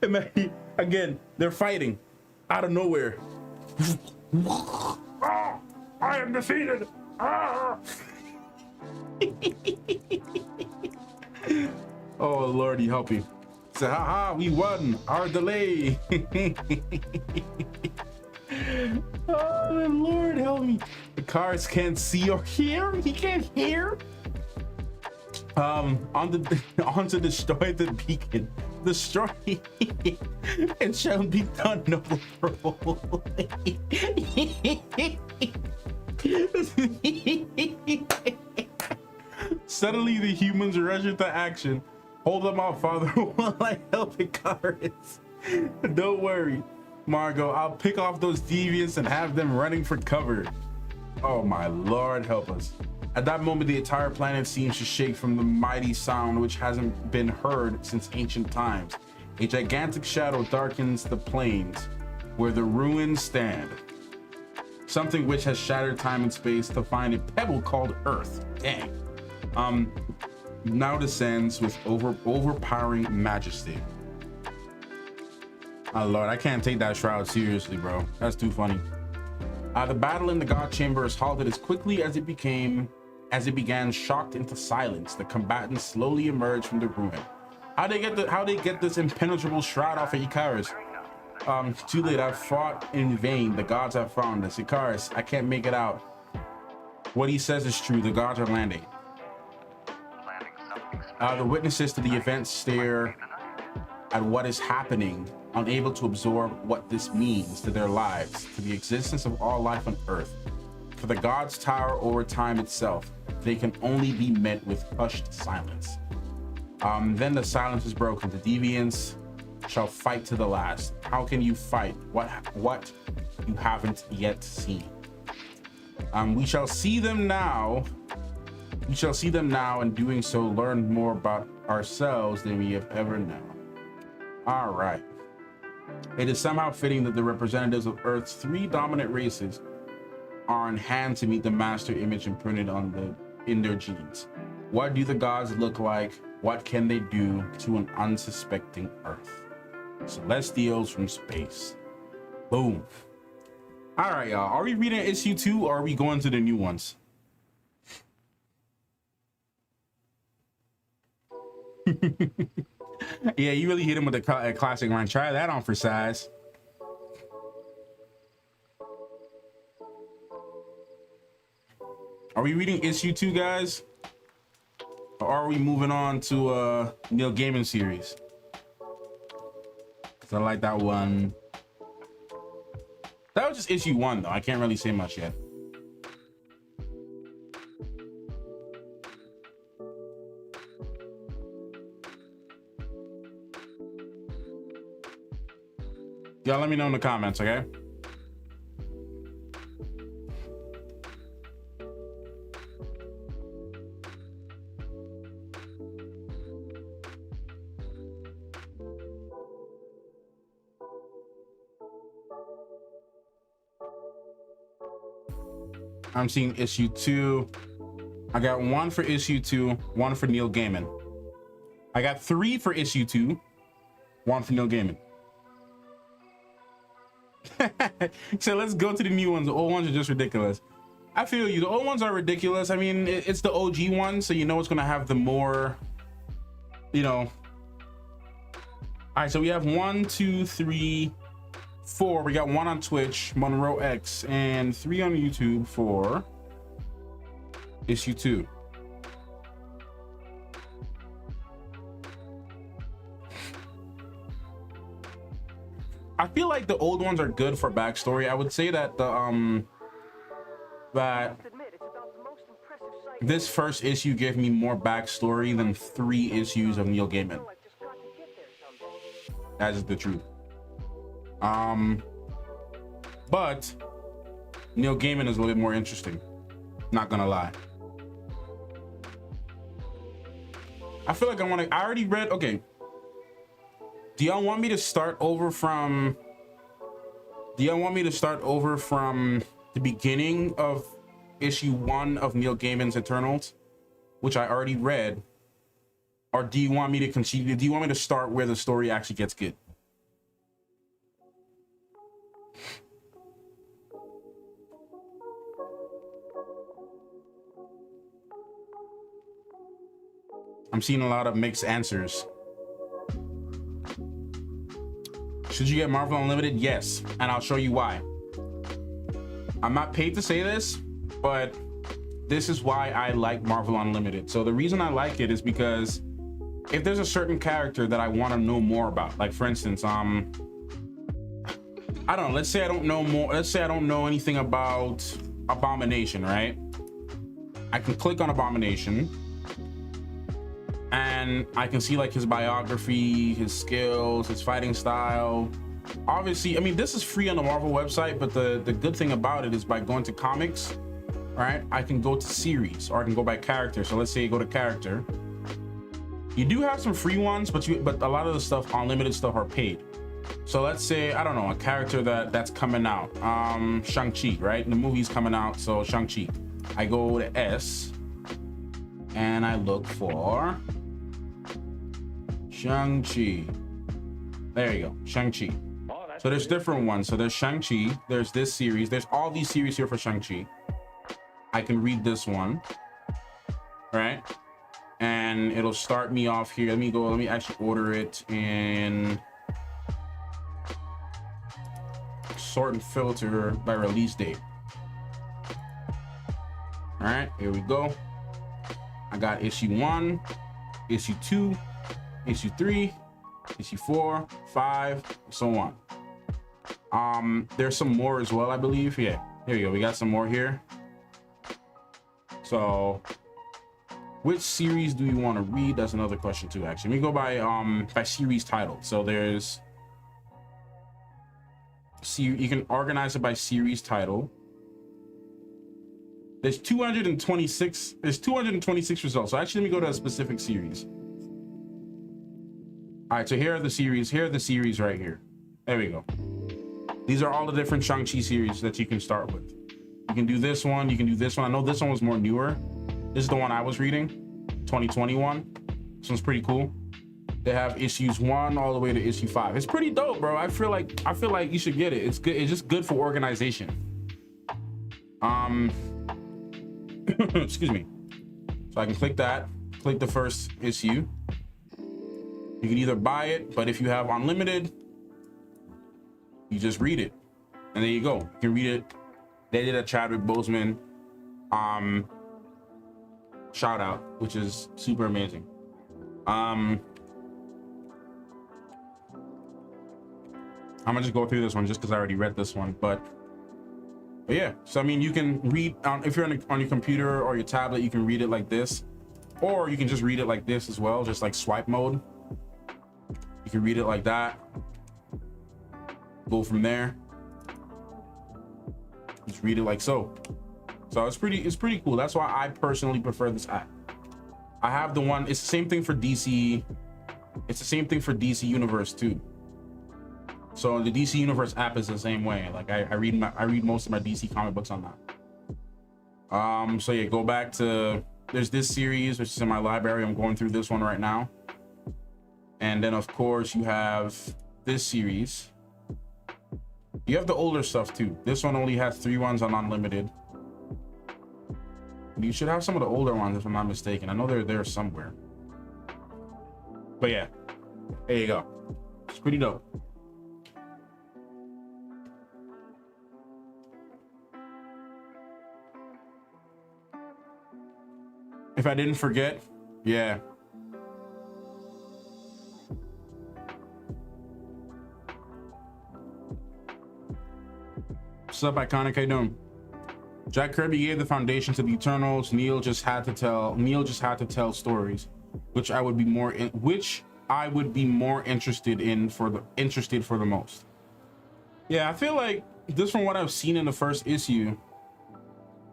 And then, again, they're fighting out of nowhere. Oh, I am defeated. Ah. Oh Lordy, help me. Say, haha, we won our delay. Oh Lord, help me. The cars can't see or hear. He can't hear. On to destroy the beacon. Destroy it shall be done, noble roll. Suddenly the humans rush into action. Hold them off, father, while I help Icarus. Don't worry, Margot. I'll pick off those deviants and have them running for cover. Oh my Lord, help us. At that moment, the entire planet seems to shake from the mighty sound which hasn't been heard since ancient times. A gigantic shadow darkens the plains where the ruins stand. Something which has shattered time and space to find a pebble called Earth. Dang. Now descends with overpowering majesty. Oh Lord, I can't take that shroud seriously, bro. That's too funny. The battle in the God Chamber is halted as quickly as it began shocked into silence. The combatants slowly emerge from the ruin. How they get this impenetrable shroud off of Icarus? Too late. I've fought in vain. The gods have found us. Icarus, I can't make it out. What he says is true. The gods are landing. The witnesses to the event stare at what is happening, unable to absorb what this means to their lives, to the existence of all life on Earth. For the gods tower over time itself. They can only be met with hushed silence. Then the silence is broken. The deviants shall fight to the last. How can you fight what you haven't yet seen? We shall see them now. We shall see them now, and doing so, learn more about ourselves than we have ever known. All right. It is somehow fitting that the representatives of Earth's 3 dominant races are on hand to meet the master image imprinted in their genes. What do the gods look like? What can they do to an unsuspecting Earth? Celestials from space. Boom. All right, y'all. Are we reading issue 2 or are we going to the new ones? Yeah, you really hit him with a classic line. Try that on for size. Are we reading issue 2, guys? Or are we moving on to Neil Gaiman series? Cause I like that one. That was just issue 1 though. I can't really say much yet. Y'all let me know in the comments, okay? I'm seeing issue 2. I got 1 for issue 2, 1 for Neil Gaiman. I got 3 for issue 2, 1 for Neil Gaiman. So let's go to the new ones. The old ones are just ridiculous. I feel you. The old ones are ridiculous. I mean, it's the OG one, so you know it's gonna have the more, you know. All right, so we have 1, 2, 3, 4. We got 1 on Twitch, Monroe X, and 3 on YouTube for issue 2. I feel like the old ones are good for backstory. I would say that the that this first issue gave me more backstory than 3 issues of Neil Gaiman. That is the truth. But Neil Gaiman is a little bit more interesting. Not gonna lie. I feel like I already read. Okay. Do y'all want me to start over from? Do y'all want me to start over from the beginning of issue 1 of Neil Gaiman's Eternals, which I already read, or do you want me to continue? Do you want me to start where the story actually gets good? I'm seeing a lot of mixed answers. Should you get Marvel Unlimited? Yes, and I'll show you why. I'm not paid to say this, but this is why I like Marvel Unlimited. So the reason I like it is because if there's a certain character that I want to know more about, like for instance, I don't know, let's say I don't know more, let's say I don't know anything about Abomination, right? I can click on Abomination and I can see like his biography, his skills, his fighting style. Obviously, I mean, this is free on the Marvel website, but the good thing about it is by going to comics, right, I can go to series, or I can go by character. So let's say you go to character. You do have some free ones, but a lot of the stuff, unlimited stuff, are paid. So let's say, I don't know, a character that's coming out, Shang-Chi, right? The movie's coming out, so Shang-Chi. I go to S and I look for Shang-Chi. There you go, Shang-Chi. So there's different ones. So there's Shang-Chi, there's this series, there's all these series here for Shang-Chi. I can read this one, right? And it'll start me off here. Let me actually order it in sort and filter by release date. All right, here we go. I got issue 1, issue 2, issue 3, issue 4, 5, so on. There's some more as well, I believe. Yeah, here we go. We got some more here. So which series do you want to read? That's another question too, actually. Let me go by series title. So there's you can organize it by series title. There's 226 results. So actually, let me go to a specific series. All right, so here are the series. Here are the series right here. There we go. These are all the different Shang-Chi series that you can start with. You can do this one. You can do this one. I know this one was more newer. This is the one I was reading, 2021. This one's pretty cool. They have issues 1 all the way to issue 5. It's pretty dope, bro. I feel like you should get it. It's good. It's just good for organization. Excuse me. So I can click that. Click the first issue. You can either buy it, but if you have unlimited, you just read it, and there you go. You can read it. They did a Chadwick Boseman shout out, which is super amazing. I'm gonna just go through this one just because I already read this one, but yeah. So I mean, you can read if you're on your computer or your tablet, you can read it like this, or you can just read it like this as well, just like swipe mode. You can read it like that. Go from there. Just read it like so. So it's pretty cool. That's why I personally prefer this app. I have the one. It's the same thing for DC. It's the same thing for DC Universe too. So the DC Universe app is the same way. Like I read most of my DC comic books on that. So yeah, go back to, there's this series which is in my library. I'm going through this one right now. And then of course you have this series. You have the older stuff too. This one only has 3 ones on unlimited. You should have some of the older ones if I'm not mistaken. I know they're there somewhere. But yeah, there you go. It's pretty dope. If I didn't forget, yeah. What's up, Iconic? How you doing? Jack Kirby gave the foundation to the Eternals. Neil just had to tell stories, which I would be more interested for the most. Yeah, I feel like this, from what I've seen in the first issue,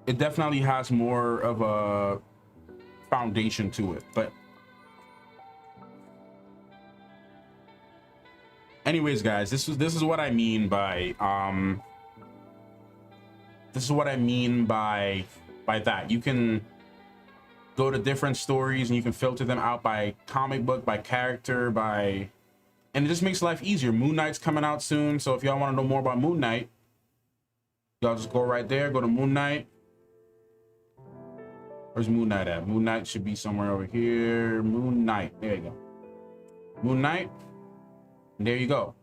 it definitely has more of a foundation to it. But anyways, guys, this is what I mean by that. You can go to different stories and you can filter them out by comic book, by character, and it just makes life easier. Moon Knight's coming out soon, so if y'all want to know more about Moon Knight, y'all just go right there, go to Moon Knight. Where's Moon Knight at? Moon Knight should be somewhere over here. Moon Knight, there you go. Moon Knight, and there you go.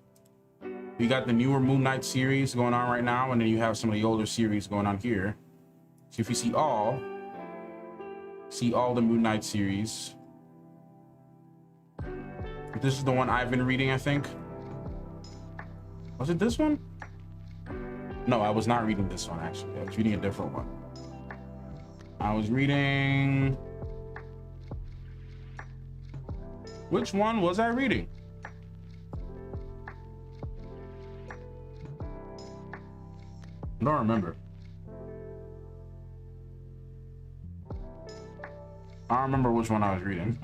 You got the newer Moon Knight series going on right now, and then you have some of the older series going on here. So if you see all the Moon Knight series. This is the one I've been reading, I think. Was it this one? No, I was not reading this one, actually. I was reading a different one. I was reading... Which one was I reading? I don't remember. I don't remember which one I was reading.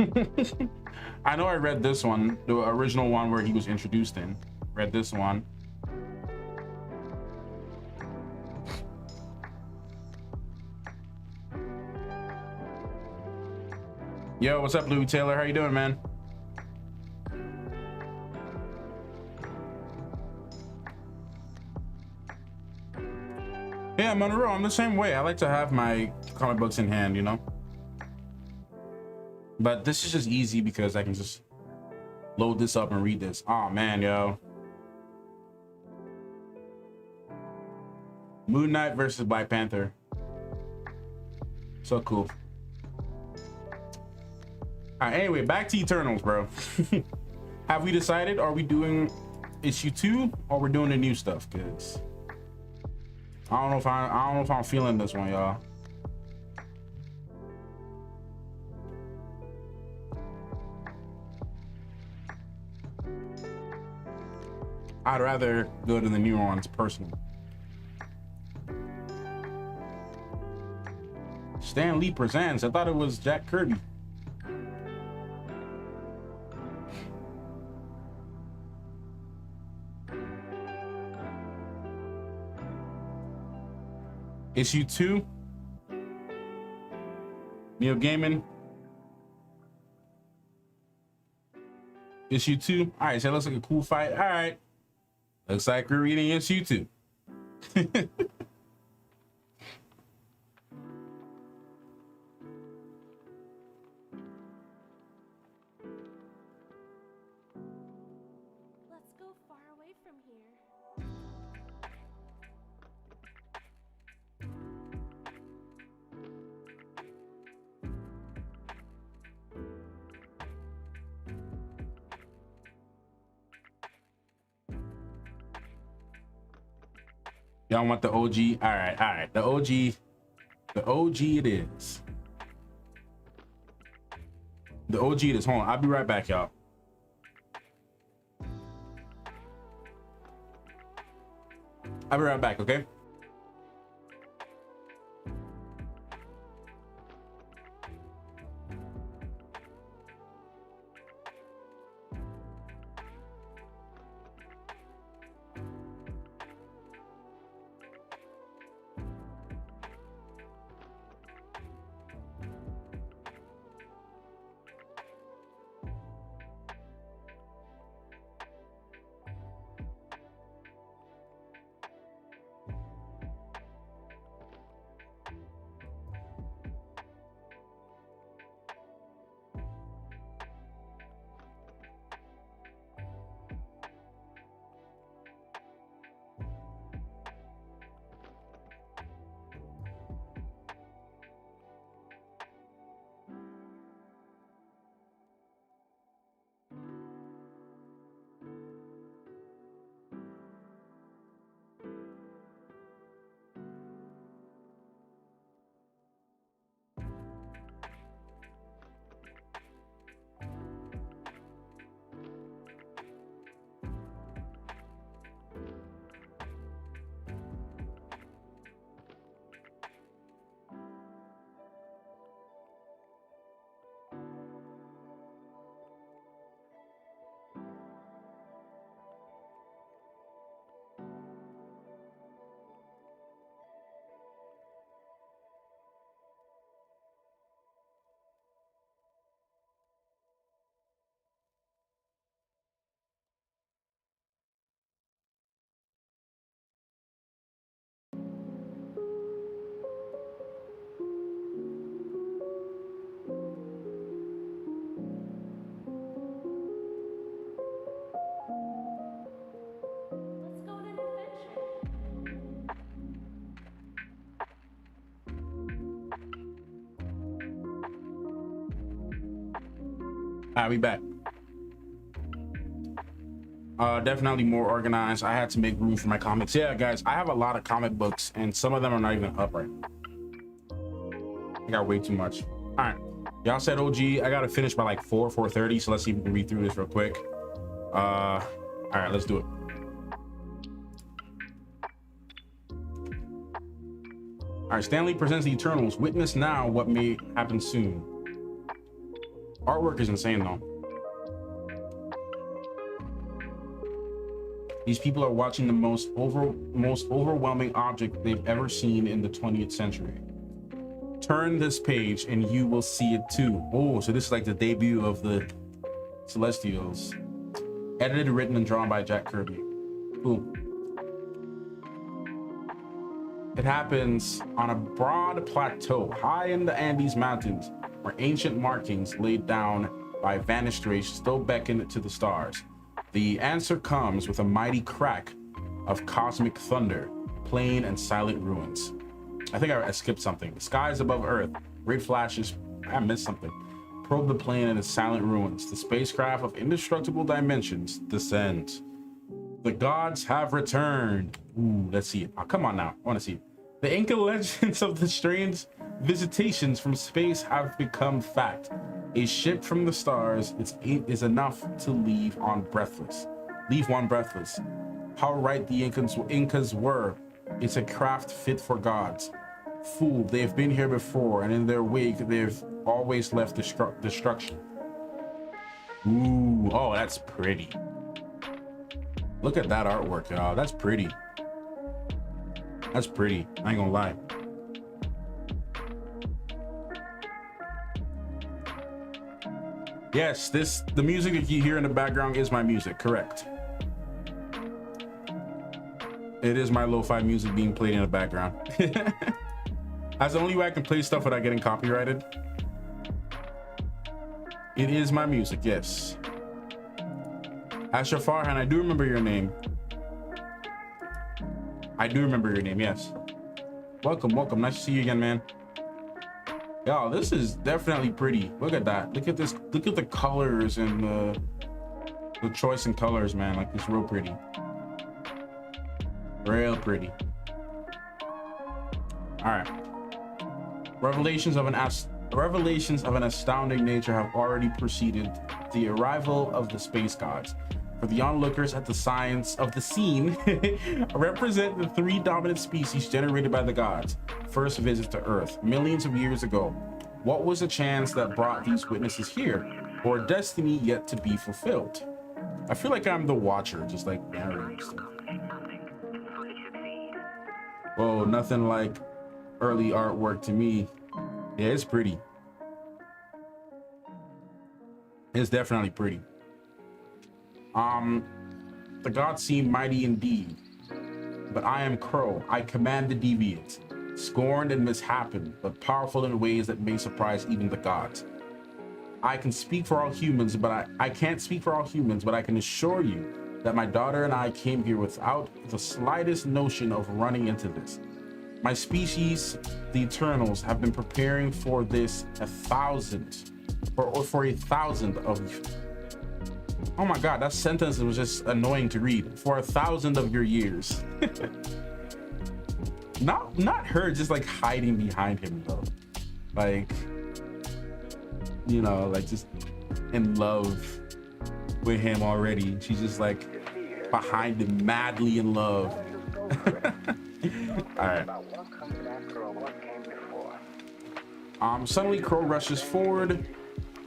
I know I read this one, the original one where he was introduced in. Read this one. Yo, what's up, Louis Taylor? How you doing, man? Yeah, Monroe, I'm the same way. I like to have my comic books in hand, you know? But this is just easy because I can just load this up and read this. Oh, man, yo. Moon Knight versus Black Panther. So cool. All right, anyway, back to Eternals, bro. Have we decided? Are we doing issue 2 or we're doing the new stuff? Cause I don't know if I'm feeling this one, y'all. I'd rather go to the new ones personally. Stan Lee presents. I thought it was Jack Kirby. Issue 2. Neil Gaiman. Issue 2. All right, so that looks like a cool fight. All right. Looks like we're reading issue 2. Let's go far away from here. Y'all want the OG? All right. The OG it is. The OG it is. Hold on, I'll be right back, y'all. I'll be right back, okay? I'll be back. Definitely more organized. I had to make room for my comics. Yeah, guys, I have a lot of comic books, and some of them are not even up right now. I got way too much. All right, y'all said OG. I gotta finish by like 4:30. So let's see if we can read through this real quick. All right, let's do it. All right, Stanley presents the Eternals. Witness now what may happen soon. Artwork is insane though. These people are watching the most overwhelming object they've ever seen in the 20th century. Turn this page and you will see it too. Oh, so this is like the debut of the Celestials. Edited, written, and drawn by Jack Kirby. Cool. It happens on a broad plateau high in the Andes Mountains, where ancient markings laid down by vanished race still beckon to the stars. The answer comes with a mighty crack of cosmic thunder, plain and silent ruins. I think I skipped something. The skies above Earth, great flashes. I missed something. Probe the plane and its silent ruins. The spacecraft of indestructible dimensions descends. The gods have returned. Ooh, let's see it. Oh, come on now. I want to see it. The Inca legends of the strange visitations from space have become fact. A ship from the stars is enough to leave one breathless. How right the Incas were. It's a craft fit for gods. Fool, they've been here before, and in their wake, they've always left destruction. Ooh, oh, that's pretty. Look at that artwork, y'all. That's pretty. That's pretty. I ain't gonna lie. Yes, the music that you hear in the background is my music, correct. It is my lo-fi music being played in the background. That's the only way I can play stuff without getting copyrighted. It is my music, yes. Asha Farhan, I do remember your name. I do remember your name, yes. Welcome, welcome. Nice to see you again, man. Yo, this is definitely pretty. Look at that. Look at this. Look at the colors and the choice in colors, man. Like, it's real pretty. Real pretty. All right. Revelations of an astounding nature have already preceded the arrival of the space gods. For the onlookers at the signs of the scene represent the three dominant species generated by the gods. First visit to Earth millions of years ago. What was the chance that brought these witnesses here, or destiny yet to be fulfilled? I feel like I'm the watcher, just like narrating stuff. Whoa, nothing like early artwork to me. Yeah, it's pretty. It's definitely pretty. The gods seem mighty indeed, but I am Crow. I command the deviants, scorned and mishappen, but powerful in ways that may surprise even the gods. I can speak for all humans, but I can't speak for all humans, but I can assure you that my daughter and I came here without the slightest notion of running into this. My species, the Eternals, have been preparing for this for a thousand of. Oh my God, that sentence was just annoying to read. For 1,000 of your years. Not her just like hiding behind him though. Like, you know, like just in love with him already. She's just like behind him, madly in love. All right. Suddenly Crow rushes forward.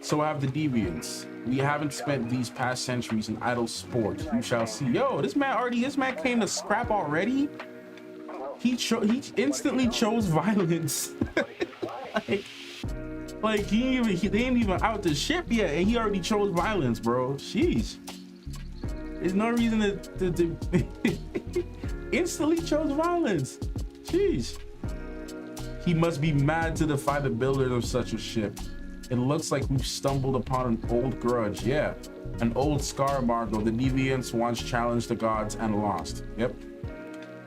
So have the deviants. We haven't spent these past centuries in idle sport. You shall see. Yo, this man came to scrap already. He instantly chose violence. like they ain't even out the ship yet, and he already chose violence, bro. Sheesh. There's no reason to instantly chose violence. Sheesh. He must be mad to defy the builders of such a ship. It looks like we've stumbled upon an old grudge. Yeah, an old scar, Margot. The deviants once challenged the gods and lost. Yep.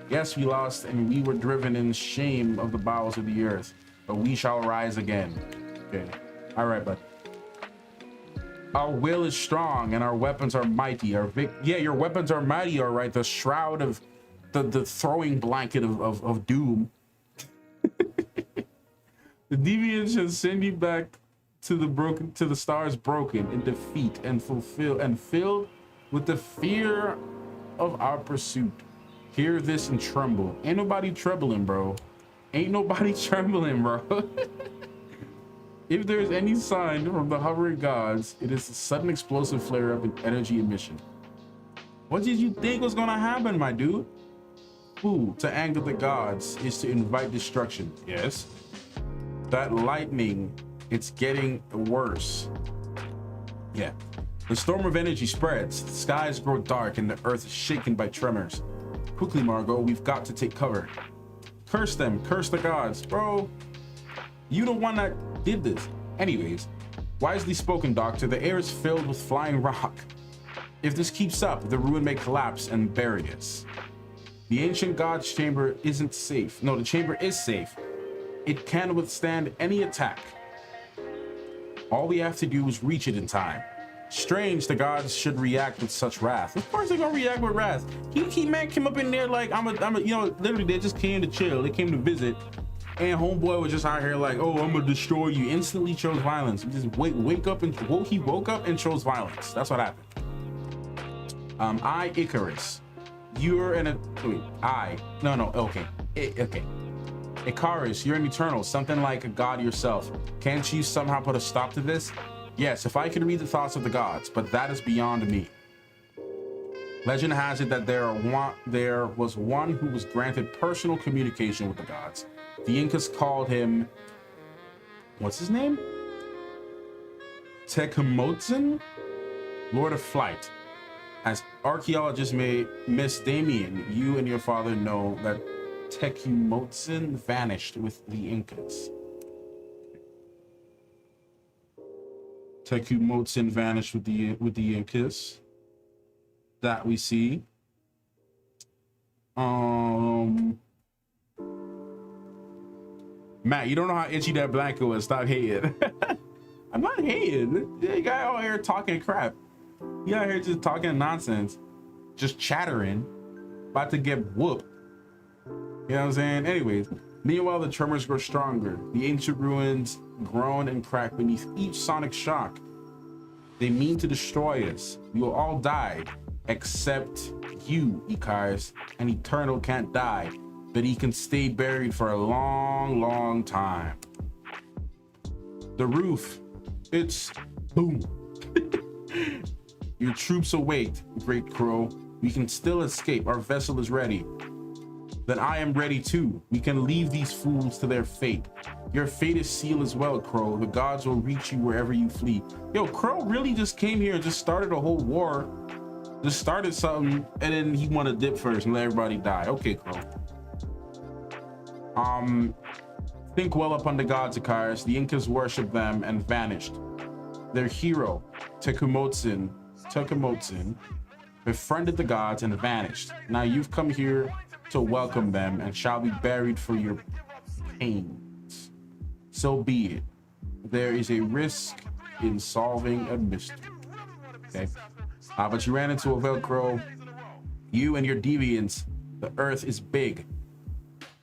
Yes, we lost, and we were driven in shame of the bowels of the earth. But we shall rise again. Okay. All right, bud. Our will is strong and our weapons are mighty. Yeah, your weapons are mighty, all right. The shroud of the throwing blanket of doom. The deviant shall send you back to the stars broken in defeat and filled with the fear of our pursuit. Hear this and tremble. Ain't nobody trembling, bro. Ain't nobody trembling, bro. If there is any sign from the hovering gods, it is a sudden explosive flare up in energy emission. What did you think was gonna happen, my dude? Ooh, to anger the gods is to invite destruction. Yes. That lightning, it's getting worse. Yeah. The storm of energy spreads, the skies grow dark, and the earth is shaken by tremors. Quickly, Margot, we've got to take cover. Curse them, curse the gods. Bro, you the one that did this. Anyways, wisely spoken, Doctor. The air is filled with flying rock. If this keeps up, the ruin may collapse and bury us. The ancient god's chamber isn't safe. No, the chamber is safe. It can withstand any attack. All we have to do is reach it in time. Strange the gods should react with such wrath. Of course they're gonna react with wrath. Man came up in there like I'm a you know, literally they just came to chill. They came to visit. And homeboy was just out here like, oh, I'm gonna destroy you. Instantly chose violence. He just wake up and he woke up and chose violence. That's what happened. I, Icarus. You're an okay. Icarus, you're an eternal, something like a god yourself. Can't you somehow put a stop to this? Yes, if I could read the thoughts of the gods, but that is beyond me. Legend has it that there was one who was granted personal communication with the gods. The Incas called him, what's his name? Tecumotzin, Lord of Flight. As archaeologists may Miss Damien, you and your father know that Tecumotzin vanished with the Incas. Tecumotzin vanished with the Incas. That we see. Matt, you don't know how itchy that blanket was. Stop hating. I'm not hating. You guy out here talking crap. You out here just talking nonsense, just chattering, about to get whooped. You know what I'm saying? Anyways, meanwhile, the tremors grow stronger. The ancient ruins groan and crack beneath each sonic shock. They mean to destroy us. We will all die, except you, Icarus. An eternal can't die, but he can stay buried for a long, long time. The roof, it's boom. Your troops await, great crow. We can still escape. Our vessel is ready. Then I am ready too. We can leave these fools to their fate. Your fate is sealed as well, Crow. The gods will reach you wherever you flee. Yo, Crow really just came here and just started a whole war. Just started something, and then he want to dip first and let everybody die. Okay, Crow. Think well upon the gods, Icarus. The Incas worship them and vanished. Their hero, Tecumotzin, befriended the gods and vanished. Now you've come here to welcome them and shall be buried for your pains. So be it. There is a risk in solving a mystery. Okay. But you ran into a Velcro. You and your deviants. The earth is big.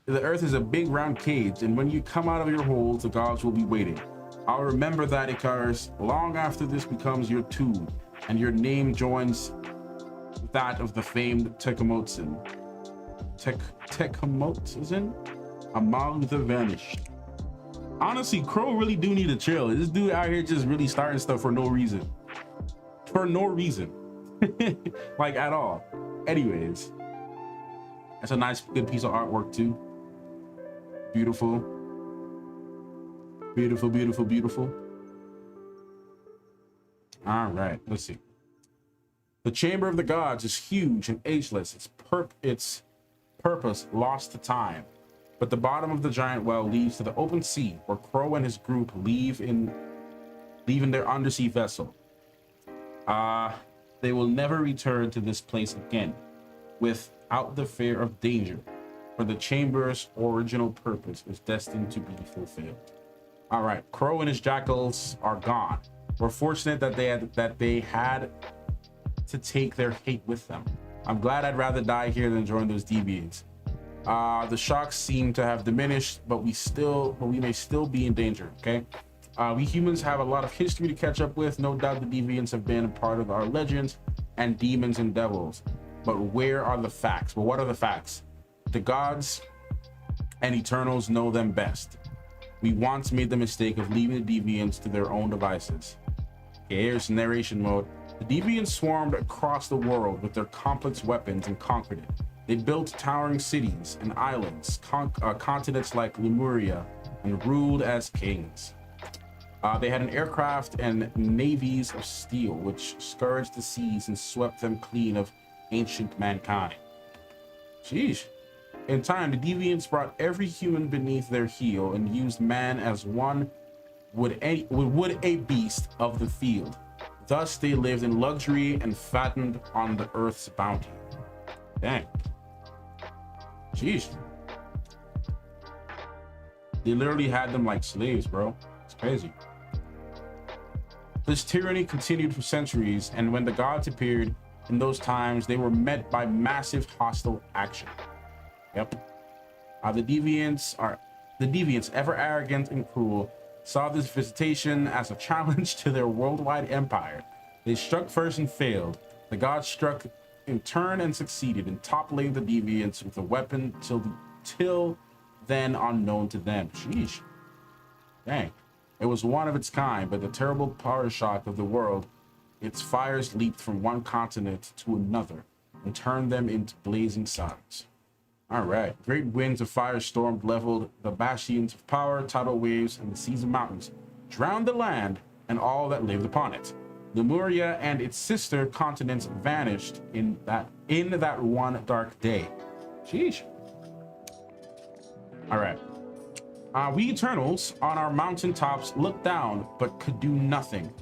The earth is a big round cage, and when you come out of your holes, the gods will be waiting. I'll remember that, Icarus, long after this becomes your tomb, and your name joins that of the famed Tecumotzin. Tecumotzin? Among the vanished. Honestly, Crow really do need to chill. This dude out here just really starting stuff for no reason. For no reason. Like, at all. Anyways. That's a nice, good piece of artwork, too. Beautiful. Beautiful, beautiful, beautiful. All right, let's see. The Chamber of the Gods is huge and ageless. Its purpose lost to time. But the bottom of the giant well leads to the open sea, where Crow and his group leave in their undersea vessel. They will never return to this place again, without the fear of danger, for the chamber's original purpose is destined to be fulfilled. All right, Crow and his jackals are gone. We're fortunate that they had to take their hate with them. I'm glad I'd rather die here than join those deviants. The shocks seem to have diminished, but we may still be in danger. Okay. We humans have a lot of history to catch up with. No doubt the deviants have been a part of our legends and demons and devils. But where are the facts? Well, what are the facts? The gods and Eternals know them best. We once made the mistake of leaving the deviants to their own devices. Okay, here's narration mode. The deviants swarmed across the world with their complex weapons and conquered it. They built towering cities and islands, continents like Lemuria, and ruled as kings. They had an aircraft and navies of steel, which scourged the seas and swept them clean of ancient mankind. Sheesh. In time, the deviants brought every human beneath their heel and used man as one would a beast of the field. Thus, they lived in luxury and fattened on the earth's bounty. Dang. Jeez. They literally had them like slaves, bro. It's crazy. This tyranny continued for centuries, and when the gods appeared in those times, they were met by massive hostile action. Yep. The deviants, ever arrogant and cruel, saw this visitation as a challenge to their worldwide empire. They struck first and failed. The gods struck in turn and succeeded in toppling the deviants with a weapon till then unknown to them. Sheesh. Dang. It was one of its kind, but the terrible power shock of the world, its fires leaped from one continent to another and turned them into blazing suns. All right. Great winds of firestorm leveled the bastions of power, tidal waves, and the seas and mountains, drowned the land and all that lived upon it. Lemuria and its sister continents vanished in that one dark day. Sheesh. All right. We Eternals on our mountaintops looked down, but could do nothing.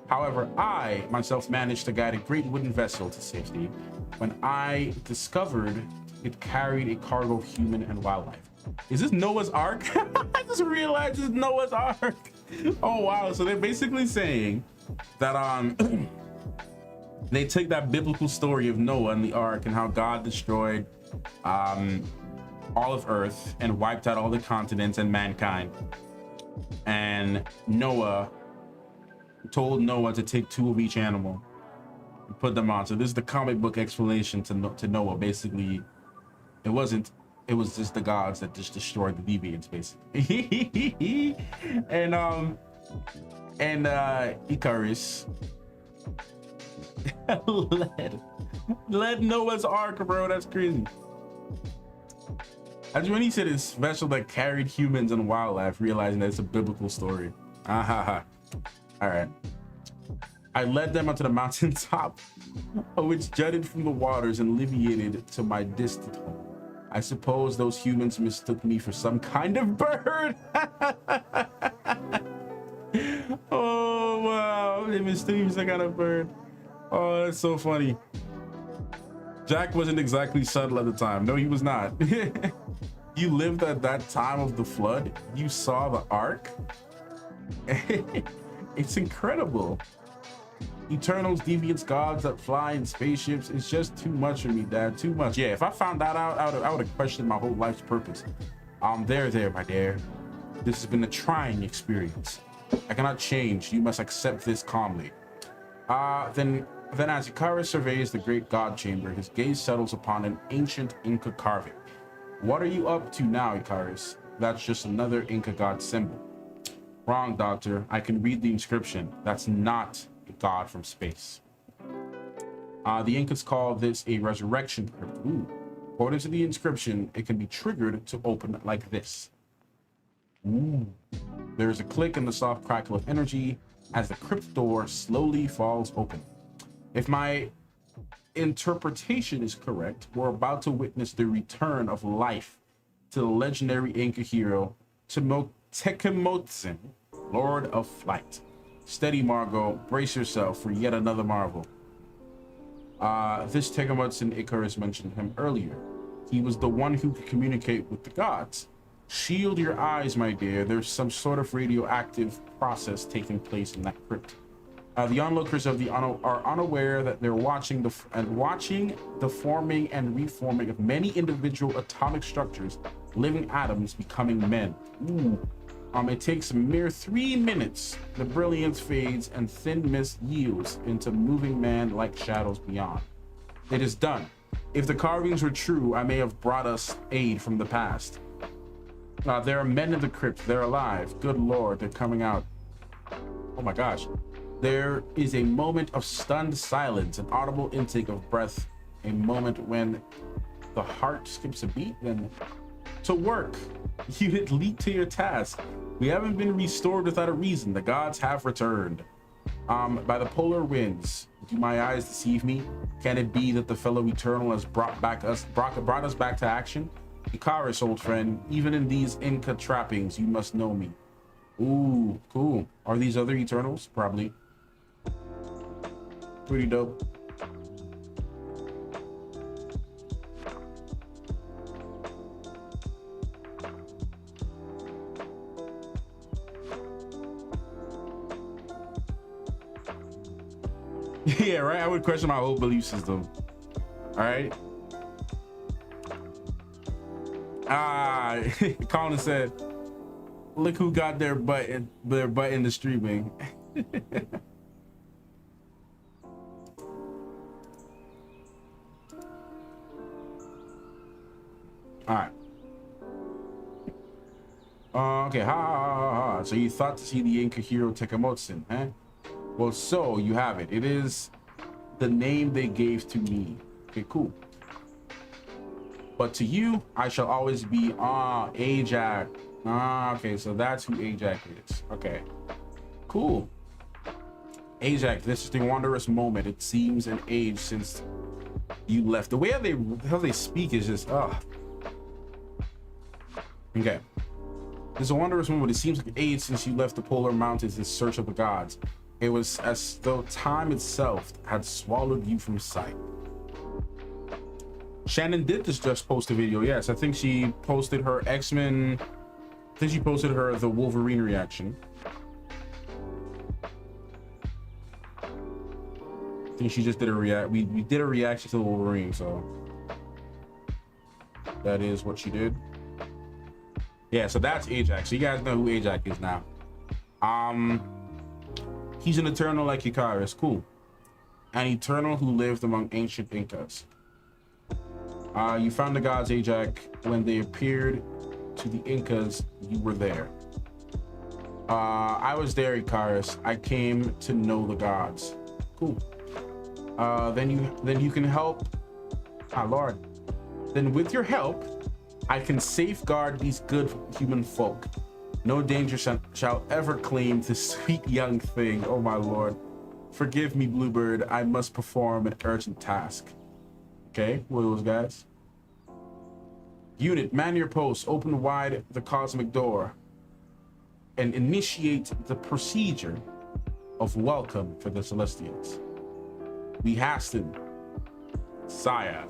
However, I myself managed to guide a great wooden vessel to safety when I discovered it carried a cargo of human and wildlife. Is this Noah's Ark? I just realized it's Noah's Ark. Oh, wow. So they're basically saying that they take that biblical story of Noah and the Ark and how God destroyed all of Earth and wiped out all the continents and mankind. And Noah told Noah to take 2 of each animal and put them on. So this is the comic book explanation to Noah. Basically, it was just the gods that just destroyed the deviants, basically. and Icarus led Noah's Ark, bro. That's crazy. That's when he said his vessel that carried humans and wildlife, realizing that it's a biblical story. All right. I led them onto the mountaintop, which jutted from the waters and alleviated to my distant home. I suppose those humans mistook me for some kind of bird. Oh, wow. They mistook me for some kind of bird. Oh, that's so funny. Jack wasn't exactly subtle at the time. No, he was not. You lived at that time of the flood. You saw the ark. It's incredible. Eternals, deviants, gods that fly in spaceships. It's just too much for me, Dad. Too much. Yeah, if I found that out, I would have questioned my whole life's purpose. There, my dear. This has been a trying experience. I cannot change. You must accept this calmly. Then as Icarus surveys the great god chamber, his gaze settles upon an ancient Inca carving. What are you up to now, Icarus? That's just another Inca god symbol. Wrong, Doctor. I can read the inscription. That's not a god from space. The Incas call this a resurrection crypt. Ooh. According to the inscription, it can be triggered to open like this. Ooh. There's a click and the soft crackle of energy as the crypt door slowly falls open. If my interpretation is correct, we're about to witness the return of life to the legendary Inca hero Tekemotzin, Lord of Flight. Steady, Margot. Brace yourself for yet another marvel. This Tekemotzin, Icarus mentioned him earlier. He was the one who could communicate with the gods. Shield your eyes, my dear. There's some sort of radioactive process taking place in that crypt. The onlookers are unaware that they're watching the forming and reforming of many individual atomic structures, living atoms becoming men. Ooh. It takes a mere 3 minutes. The brilliance fades and thin mist yields into moving man like shadows beyond. It is done. If the carvings were true, I may have brought us aid from the past. There are men in the crypt. They're alive. Good Lord, they're coming out. Oh my gosh. There is a moment of stunned silence, an audible intake of breath, a moment when the heart skips a beat, then to work. Unit, leap to your task. We haven't been restored without a reason. The gods have returned. By the polar winds, do my eyes deceive me? Can it be that the fellow Eternal has brought us back to action? Icarus, old friend, even in these Inca trappings, you must know me. Ooh, cool. Are these other Eternals? Probably. Pretty dope. Yeah, right. I would question my whole belief system. All right. Colin said, "Look who got their butt in the streaming." All right. Okay. Ha. So you thought to see the Inca hero Tekemotsin, huh? Well, so you have it. It is the name they gave to me. Okay, cool. But to you, I shall always be Ajax. Okay, so that's who Ajax is. Okay, cool. Ajax, this is the wondrous moment. It seems an age since you left. The way how they speak is just Okay. It's a wondrous moment. It seems like an age since you left the polar mountains in search of the gods. It was as though time itself had swallowed you from sight. Shannon did just post a video. Yes, I think she posted her X-Men. I think she posted the Wolverine reaction. I think she just did a react. We did a reaction to the Wolverine, so that is what she did. Yeah, so that's Ajax. So you guys know who Ajax is now. He's an Eternal like Icarus. Cool. An Eternal who lived among ancient Incas. You found the gods, Ajax. When they appeared to the Incas, you were there. I was there, Icarus. I came to know the gods. Cool. Then you can help. Lord. Then with your help, I can safeguard these good human folk. No danger shall ever claim this sweet young thing. Oh my Lord. Forgive me, Bluebird. I must perform an urgent task. Okay, what are those guys? Unit, man your post. Open wide the cosmic door and initiate the procedure of welcome for the Celestials. We hasten. Sire.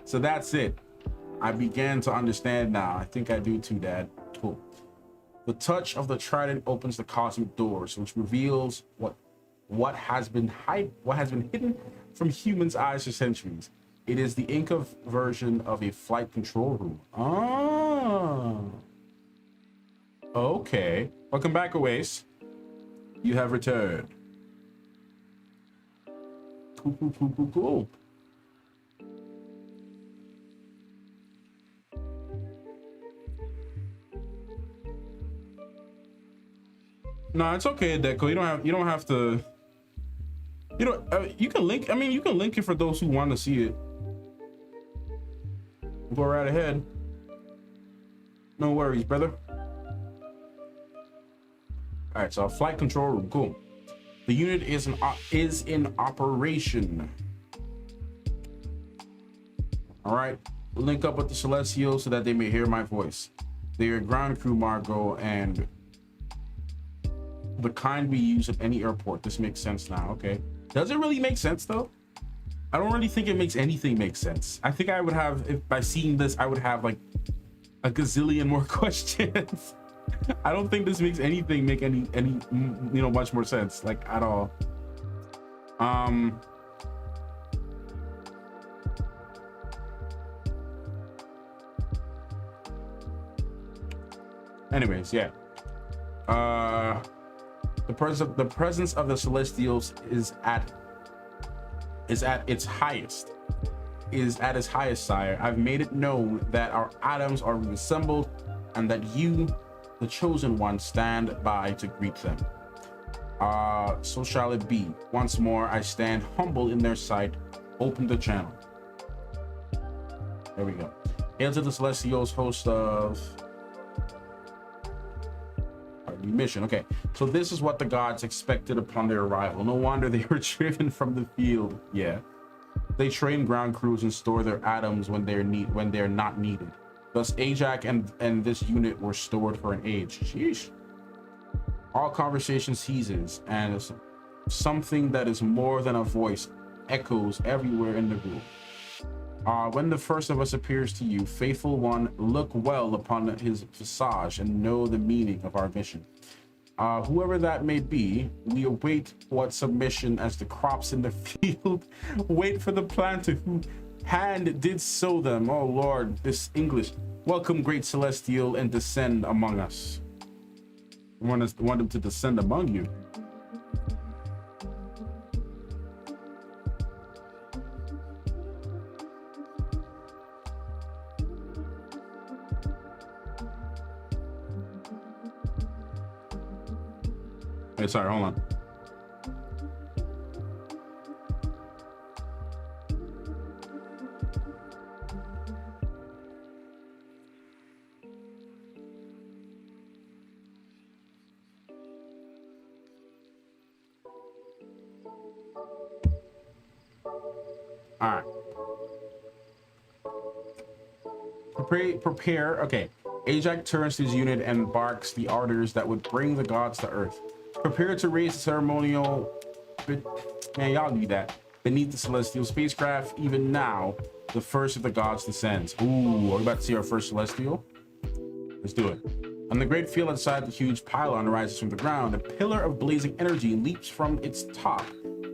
So that's it. I began to understand now. I think I do too, Dad. Cool. The touch of the trident opens the cosmic doors, which reveals what has been hidden from humans' eyes for centuries. It is the Inca version of a flight control room. Okay. Welcome back, Oasis. You have returned. Cool. No, it's okay, Deco. You don't have to. You can link. I mean, you can link it for those who want to see it. Go right ahead. No worries, brother. All right, so flight control room, cool. The unit is in operation. All right, link up with the Celestials so that they may hear my voice. They are ground crew, Margot, and the kind we use at any airport. This makes sense now. Okay. Does it really make sense though? I don't really think it makes anything make sense. I think I would have, if by seeing this, I would have like a gazillion more questions. I don't think this makes anything make any much more sense, like, at all. Anyways, yeah. The presence of the Celestials is at its highest. Is at its highest, sire. I've made it known that our atoms are reassembled, and that you, the chosen one, stand by to greet them. So shall it be. Once more, I stand humble in their sight. Open the channel. There we go. Hail to the Celestials, host of our new mission. Okay, so this is what the gods expected upon their arrival. No wonder they were driven from the field. Yeah. They train ground crews and store their atoms when they're not needed. Thus, Ajax and this unit were stored for an age. Sheesh. All conversation ceases, and something that is more than a voice echoes everywhere in the group. When the first of us appears to you, faithful one, look well upon his visage and know the meaning of our mission. Whoever that may be, we await what submission as the crops in the field wait for the planter who hand did sow them. Oh Lord, this English. Welcome, great Celestial, and descend among us. I want them to descend among you. Hey, sorry, hold on. All right. Prepare. Okay. Ajax turns to his unit and barks the orders that would bring the gods to Earth. Prepare to raise the ceremonial. Man, y'all do that. Beneath the celestial spacecraft, even now, the first of the gods descends. Ooh, are we about to see our first celestial? Let's do it. On the great field outside, the huge pylon rises from the ground. A pillar of blazing energy leaps from its top,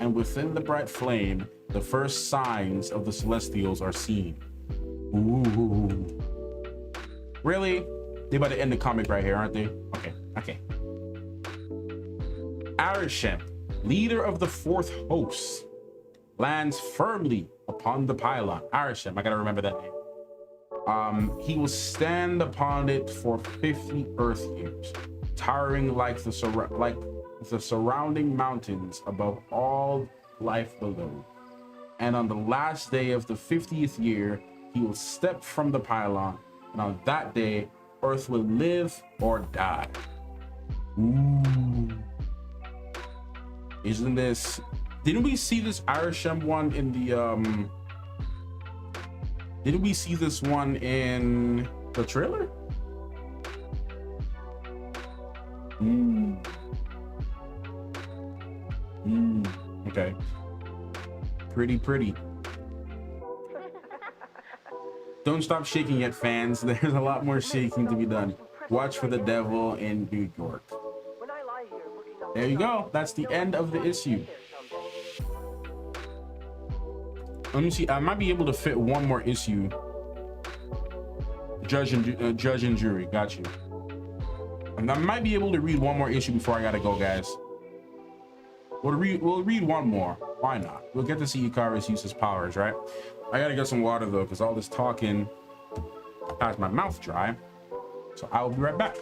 and within the bright flame, the first signs of the celestials are seen. Ooh. Really? They about to end the comic right here, aren't they? Okay, okay. Arishem, leader of the fourth host, lands firmly upon the pylon. Arishem, I gotta remember that name. He will stand upon it for 50 Earth years, towering like the surrounding mountains above all life below. And on the last day of the 50th year, he will step from the pylon, and on that day, Earth will live or die. Ooh. Isn't this... Didn't we see this Arishem one in the... Didn't we see this one in the trailer? Okay. Pretty. Don't stop shaking yet, fans. There's a lot more shaking to be done. Watch for the devil in New York. There you go. That's the end of the issue. Let me see. I might be able to fit one more issue. Judge and jury. Got you. And I might be able to read one more issue before I gotta go, guys. We'll read one more. Why not? We'll get to see Ikaris use his powers, right? I gotta get some water though, because all this talking has my mouth dry. So I will be right back.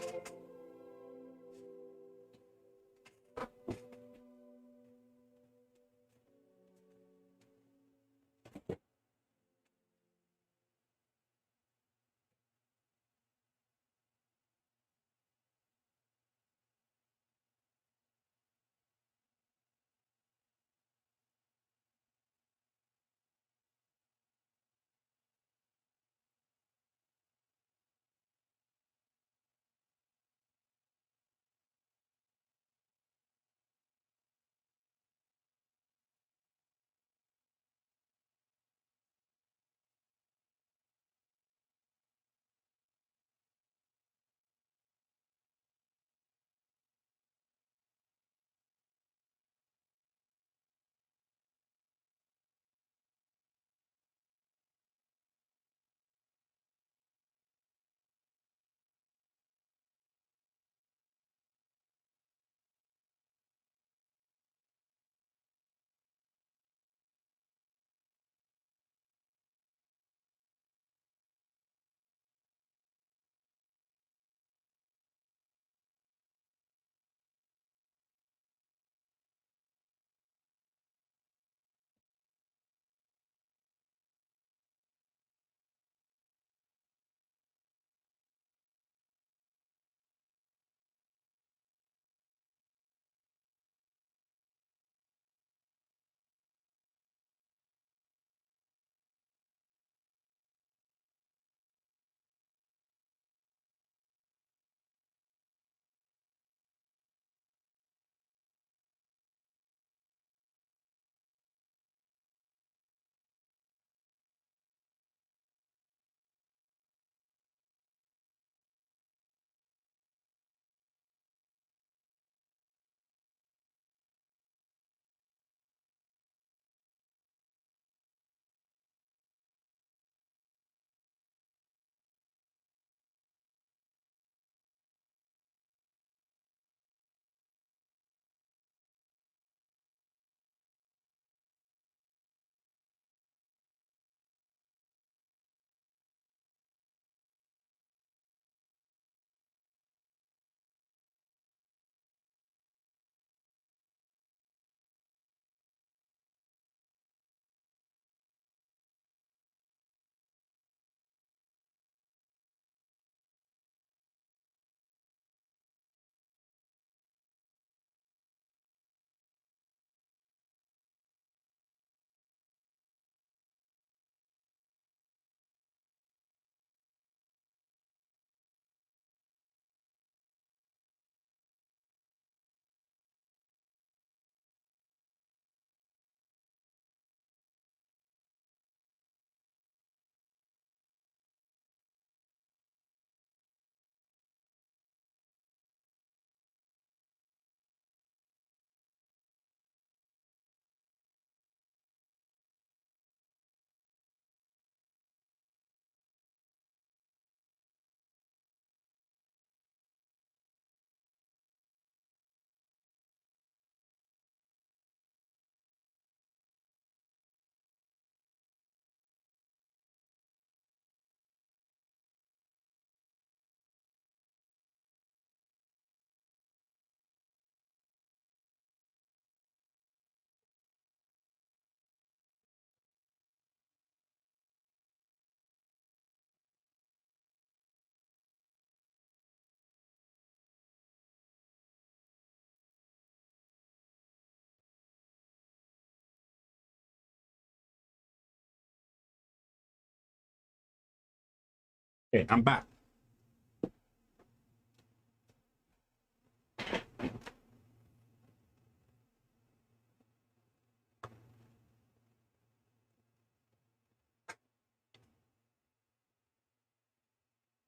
Okay, I'm back.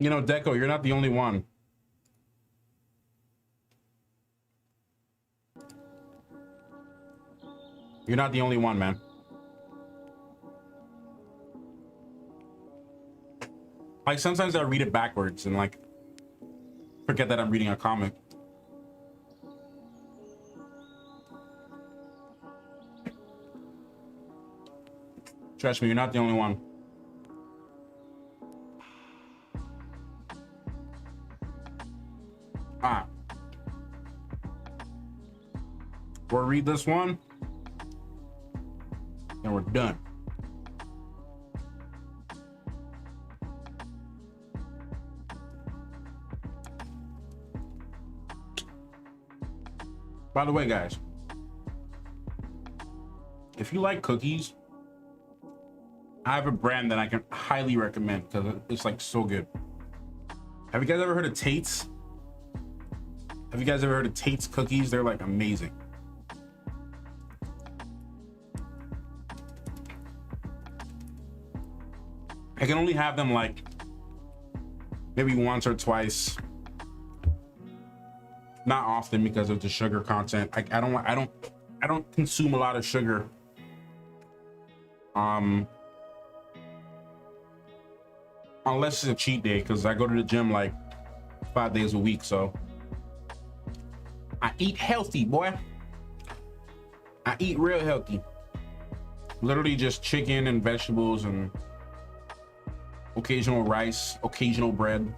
You know, Deco, you're not the only one. You're not the only one, man. Like, sometimes I read it backwards and, like, forget that I'm reading a comic. Trust me, you're not the only one. Ah. We'll read this one. And we're done. By the way, guys, if you like cookies, I have a brand that I can highly recommend because it's like so good. Have you guys ever heard of Tate's? Have you guys ever heard of Tate's cookies? They're like amazing. I can only have them like maybe once or twice, not often because of the sugar content. I don't consume a lot of sugar. Unless it's a cheat day, because I go to the gym like 5 days a week, so I eat healthy, boy. I eat real healthy. Literally just chicken and vegetables and occasional rice, occasional bread.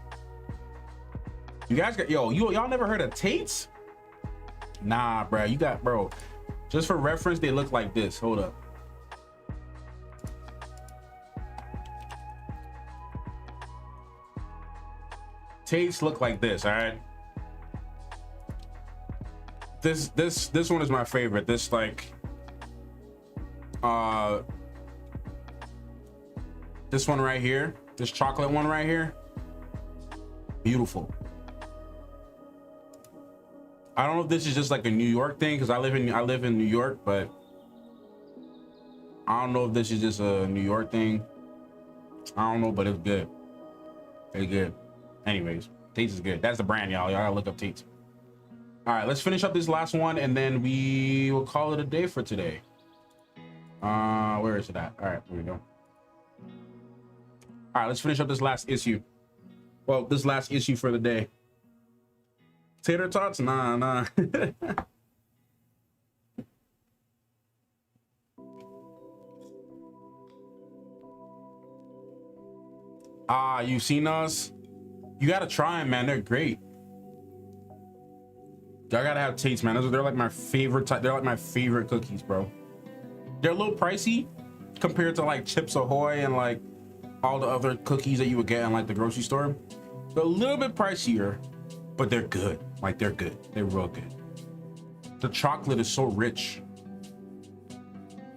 You guys got y'all never heard of Tate's? Nah, bro. You got, bro. Just for reference, they look like this. Hold up. Tate's look like this, all right? This one is my favorite. This like this one right here, this chocolate one right here, beautiful. I don't know if this is just like a New York thing because I live in New York, but I don't know if this is just a New York thing. I don't know, but it's good. It's good. Anyways, Tate's is good. That's the brand, y'all. Y'all gotta look up Tate's. All right, let's finish up this last one and then we will call it a day for today. Where is it at? All right, here we go. All right, let's finish up this last issue. Well, this last issue for the day. Tater tots? Nah. You've seen us? You gotta try them, man. They're great. Y'all gotta have Tate's, man. They're like my favorite type. They're like my favorite cookies, bro. They're a little pricey compared to like Chips Ahoy and like all the other cookies that you would get in like the grocery store. They're a little bit pricier, but they're good. Like they're good. They're real good. The chocolate is so rich.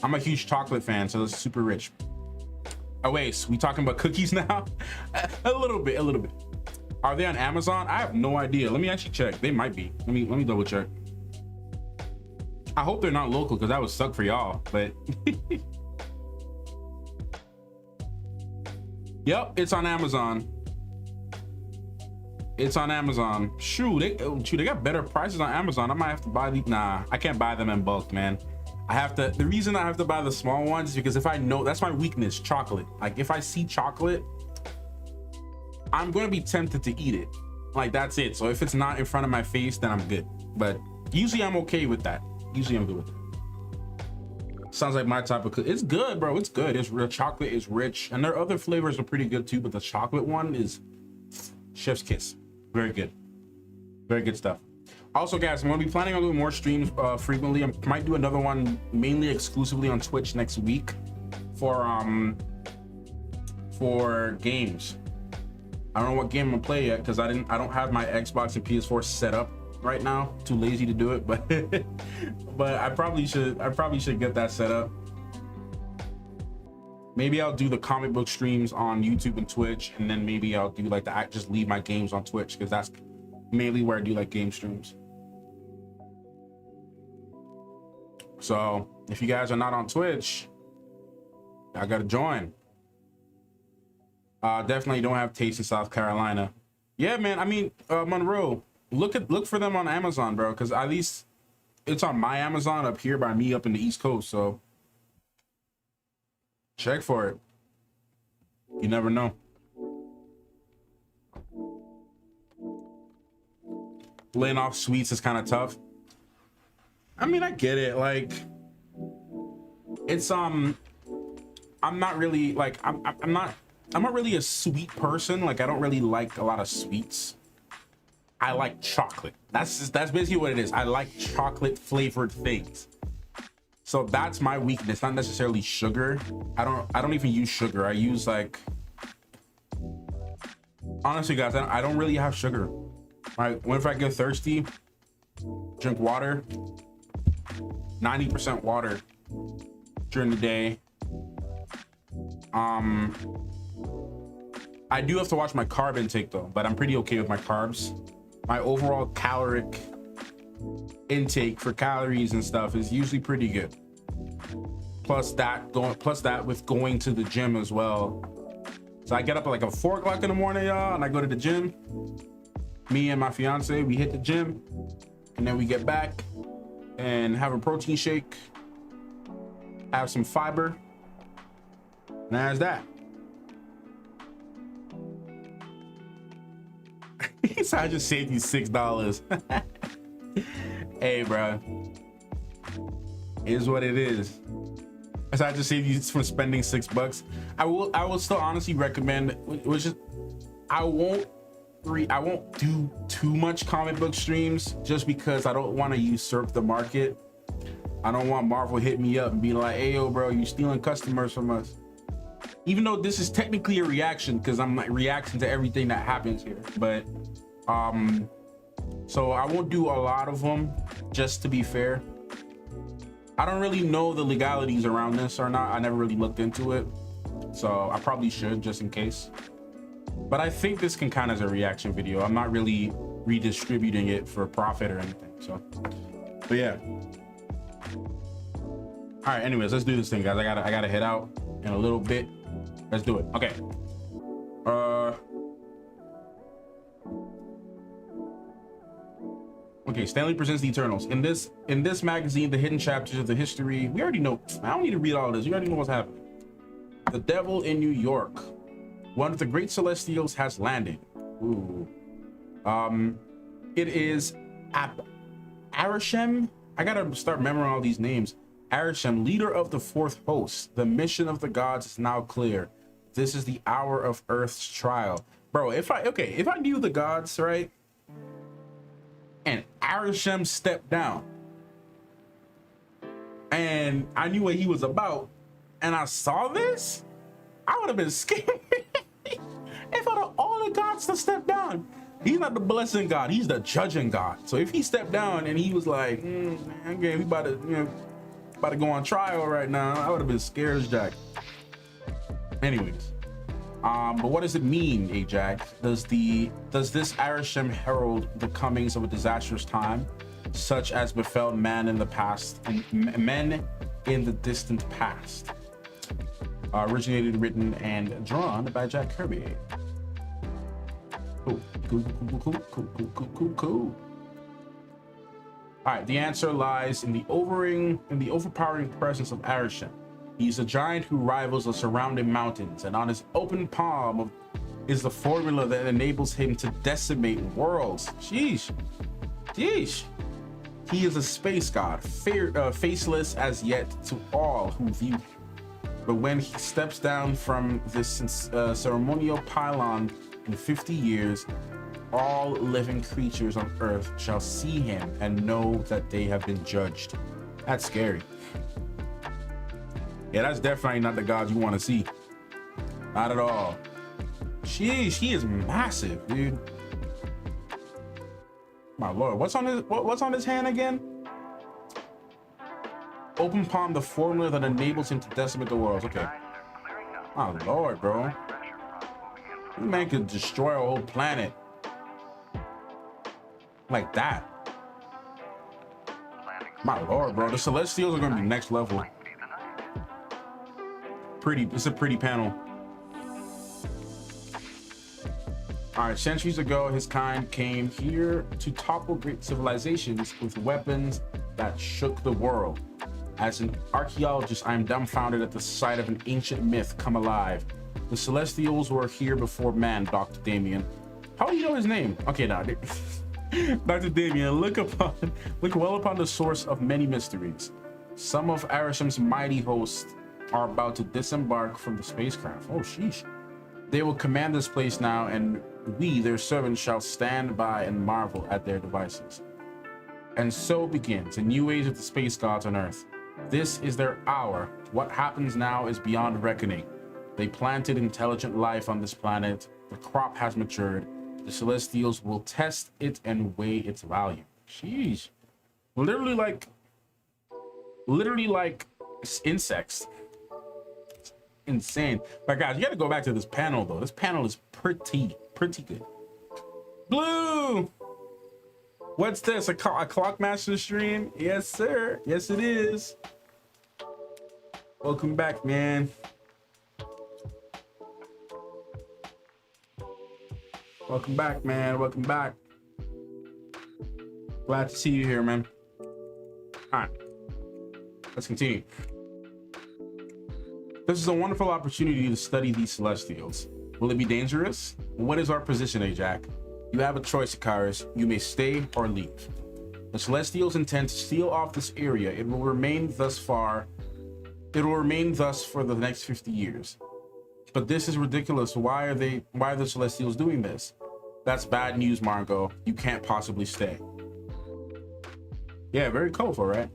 I'm a huge chocolate fan, so it's super rich. Oh wait, so we talking about cookies now? a little bit. Are they on Amazon? I have no idea. Let me actually check. They might be. Let me double check. I hope they're not local because that would suck for y'all, but yep, it's on Amazon. It's on Amazon. Shoot, they got better prices on Amazon. I might have to buy these. Nah, I can't buy them in bulk, man. I have to. The reason I have to buy the small ones is because if I know, that's my weakness, chocolate. Like if I see chocolate, I'm gonna be tempted to eat it. Like that's it. So if it's not in front of my face, then I'm good. But usually I'm okay with that. Usually I'm good with it. Sounds like my type of cookie. It's good, bro. It's good. The chocolate is rich, and their other flavors are pretty good too. But the chocolate one is chef's kiss. Very good. Very good stuff. Also, guys, I'm gonna be planning on doing more streams frequently. I might do another one mainly exclusively on Twitch next week for games. I don't know what game I'm gonna play yet because I don't have my Xbox and PS4 set up right now. Too lazy to do it, but but I probably should get that set up. Maybe I'll do the comic book streams on YouTube and Twitch, and then maybe I'll do like the just leave my games on Twitch, because that's mainly where I do like game streams. So if you guys are not on Twitch, I gotta join. Definitely don't have taste in South Carolina. Yeah, man. I mean, Monroe, look for them on Amazon, bro, because at least it's on my Amazon up here by me up in the East Coast. So check for it. You never know. Laying off sweets is kind of tough. I mean, I get it. Like, it's I'm not really like I'm not really a sweet person. Like, I don't really like a lot of sweets. I like chocolate. That's basically what it is. I like chocolate flavored things. So that's my weakness, not necessarily sugar. I don't even use sugar. I use like, honestly guys, I don't really have sugar. Right? Whenever I get thirsty, drink water. 90% water during the day. I do have to watch my carb intake though, but I'm pretty okay with my carbs. My overall caloric intake for calories and stuff is usually pretty good. Plus that with going to the gym as well. So I get up at like 4 o'clock in the morning, y'all, and I go to the gym. Me and my fiance, we hit the gym, and then we get back and have a protein shake, have some fiber, and that's that. So I just saved you $6. Hey, bro, it is what it is. So I just saved you from spending $6. I will still honestly recommend, which is, I won't do too much comic book streams, just because I don't want to usurp the market. I don't want Marvel hit me up and be like, hey yo bro, you stealing customers from us. Even though this is technically a reaction, because I'm like reacting to everything that happens here. But so I won't do a lot of them, just to be fair. I don't really know the legalities around this or not. I never really looked into it, so I probably should, just in case. But I think this can count as a reaction video. I'm not really redistributing it for profit or anything. So, but yeah. All right. Anyways, let's do this thing, guys. I gotta head out in a little bit. Let's do it. Okay. Okay. Stanley presents the Eternals. In this magazine, the hidden chapters of the history. We already know. I don't need to read all this. You already know what's happening. The Devil in New York. One of the great Celestials has landed. Ooh. It is Arishem. I gotta start memorizing all these names. Arishem, leader of the fourth host. The mission of the gods is now clear. This is the hour of Earth's trial. Bro, if I knew the gods, right? And Arishem stepped down, and I knew what he was about, and I saw this, I would have been scared. If I had all the gods to step down, he's not the blessing God, he's the judging God. So if he stepped down and he was like, okay, we about to go on trial right now, I would have been scared as Jack. Anyways, but what does it mean, Ajax? Does this Arishem herald the comings of a disastrous time, such as befell man in the past and men in the distant past? Originated, written, and drawn by Jack Kirby. Cool. All right, the answer lies in the overpowering presence of Arishem. He's a giant who rivals the surrounding mountains, and on his open palm is the formula that enables him to decimate worlds. Sheesh. He is a space god, faceless as yet to all who view him. But when he steps down from this ceremonial pylon in 50 years, all living creatures on Earth shall see him and know that they have been judged. That's scary. Yeah, that's definitely not the God you want to see. Not at all. Sheesh, he is massive, dude. My lord, what's on his hand again? Open palm, the formula that enables him to decimate the worlds. Okay. My lord, bro. This man could destroy a whole planet. Like that. My lord, bro. The Celestials are gonna be next level. Pretty, it's a pretty panel. All right, centuries ago, his kind came here to topple great civilizations with weapons that shook the world. As an archaeologist, I am dumbfounded at the sight of an ancient myth come alive. The Celestials were here before man, Dr. Damien. How do you know his name? Okay, now, Dr. Damien, look well upon the source of many mysteries. Some of Arisham's mighty hosts are about to disembark from the spacecraft. Oh, sheesh. They will command this place now, and we, their servants, shall stand by and marvel at their devices. And so begins a new age of the space gods on Earth. This is their hour. What happens now is beyond reckoning. They planted intelligent life on this planet. The crop has matured. The Celestials will test it and weigh its value. Sheesh. Literally like insects. Insane. But guys, you gotta go back to this panel though. This panel is pretty good. Blue, what's this, a Clockmaster stream? Yes sir, yes it is. Welcome back, man. Welcome back, man. Welcome back. Glad to see you here, man. All right, let's continue. This is a wonderful opportunity to study these Celestials. Will it be dangerous? What is our position, Ajax? You have a choice, Icarus. You may stay or leave. The Celestials intend to seal off this area. It will remain thus for the next 50 years. But this is ridiculous. Why are the Celestials doing this? That's bad news, Margot. You can't possibly stay. Yeah, very colorful, right?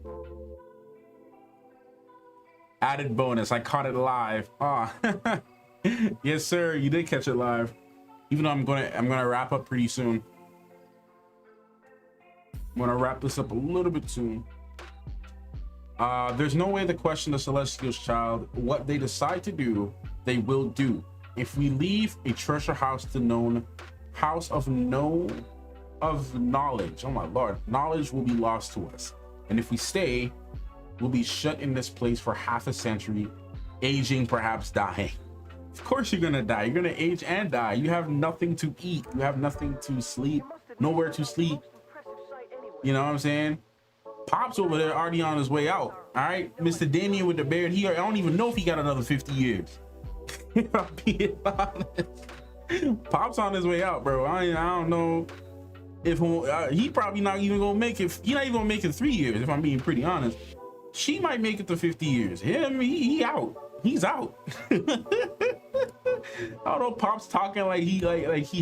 Added bonus, I caught it live. Ah, yes sir, you did catch it live. Even though I'm gonna wrap up pretty soon. I'm gonna wrap this up a little bit soon. There's no way to question the Celestials, child. What they decide to do, they will do. If we leave a treasure house of knowledge, oh my lord, knowledge will be lost to us. And if we stay, we'll be shut in this place for half a century, aging, perhaps dying. Of course you're gonna die. You're gonna age and die. You have nothing to eat. You have nothing to sleep. Nowhere to sleep. You know what I'm saying? Pop's over there already on his way out. All right, Mr. Damien with the beard. I don't even know if he got another 50 years. If I'm being honest. Pop's on his way out, bro. I don't know if he probably not even gonna make it. He's not even gonna make it 3 years, if I'm being pretty honest. She might make it to 50 years. Him, he out. He's out. Although Pop's talking like he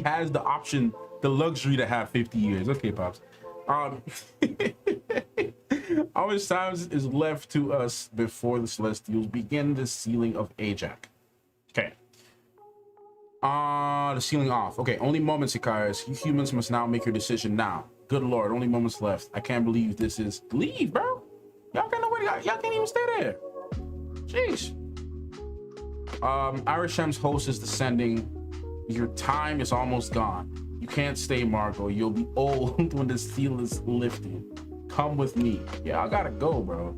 has the option, the luxury to have 50 years. Okay, Pops. How much time is left to us before the Celestials begin the sealing of Ajax? Okay. The sealing off. Okay, only moments, Icarus. You humans must now make your decision now. Good lord, only moments left. I can't believe this is. Leave, bro. Y'all got nobody. Y'all can't even stay there. Jeez. Arisham's host is descending. Your time is almost gone. You can't stay, Margot. You'll be old when the seal is lifted. Come with me. Yeah, I gotta go, bro.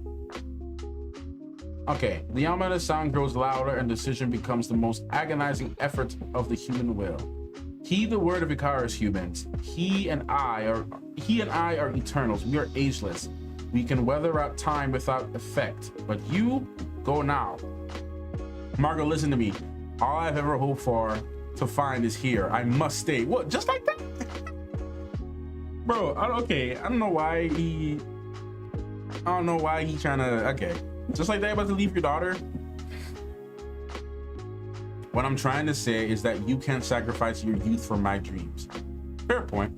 Okay, the ominous sound grows louder and decision becomes the most agonizing effort of the human will. Heed the word of Icarus, humans. He and I are eternals. We are ageless. We can weather out time without effect. But you, go now. Margot, listen to me. All I've ever hoped for to find is here. I must stay. What? Just like that? Bro, I don't know why he trying to, okay. Just like that, about to leave your daughter? What I'm trying to say is that you can't sacrifice your youth for my dreams. Fair point.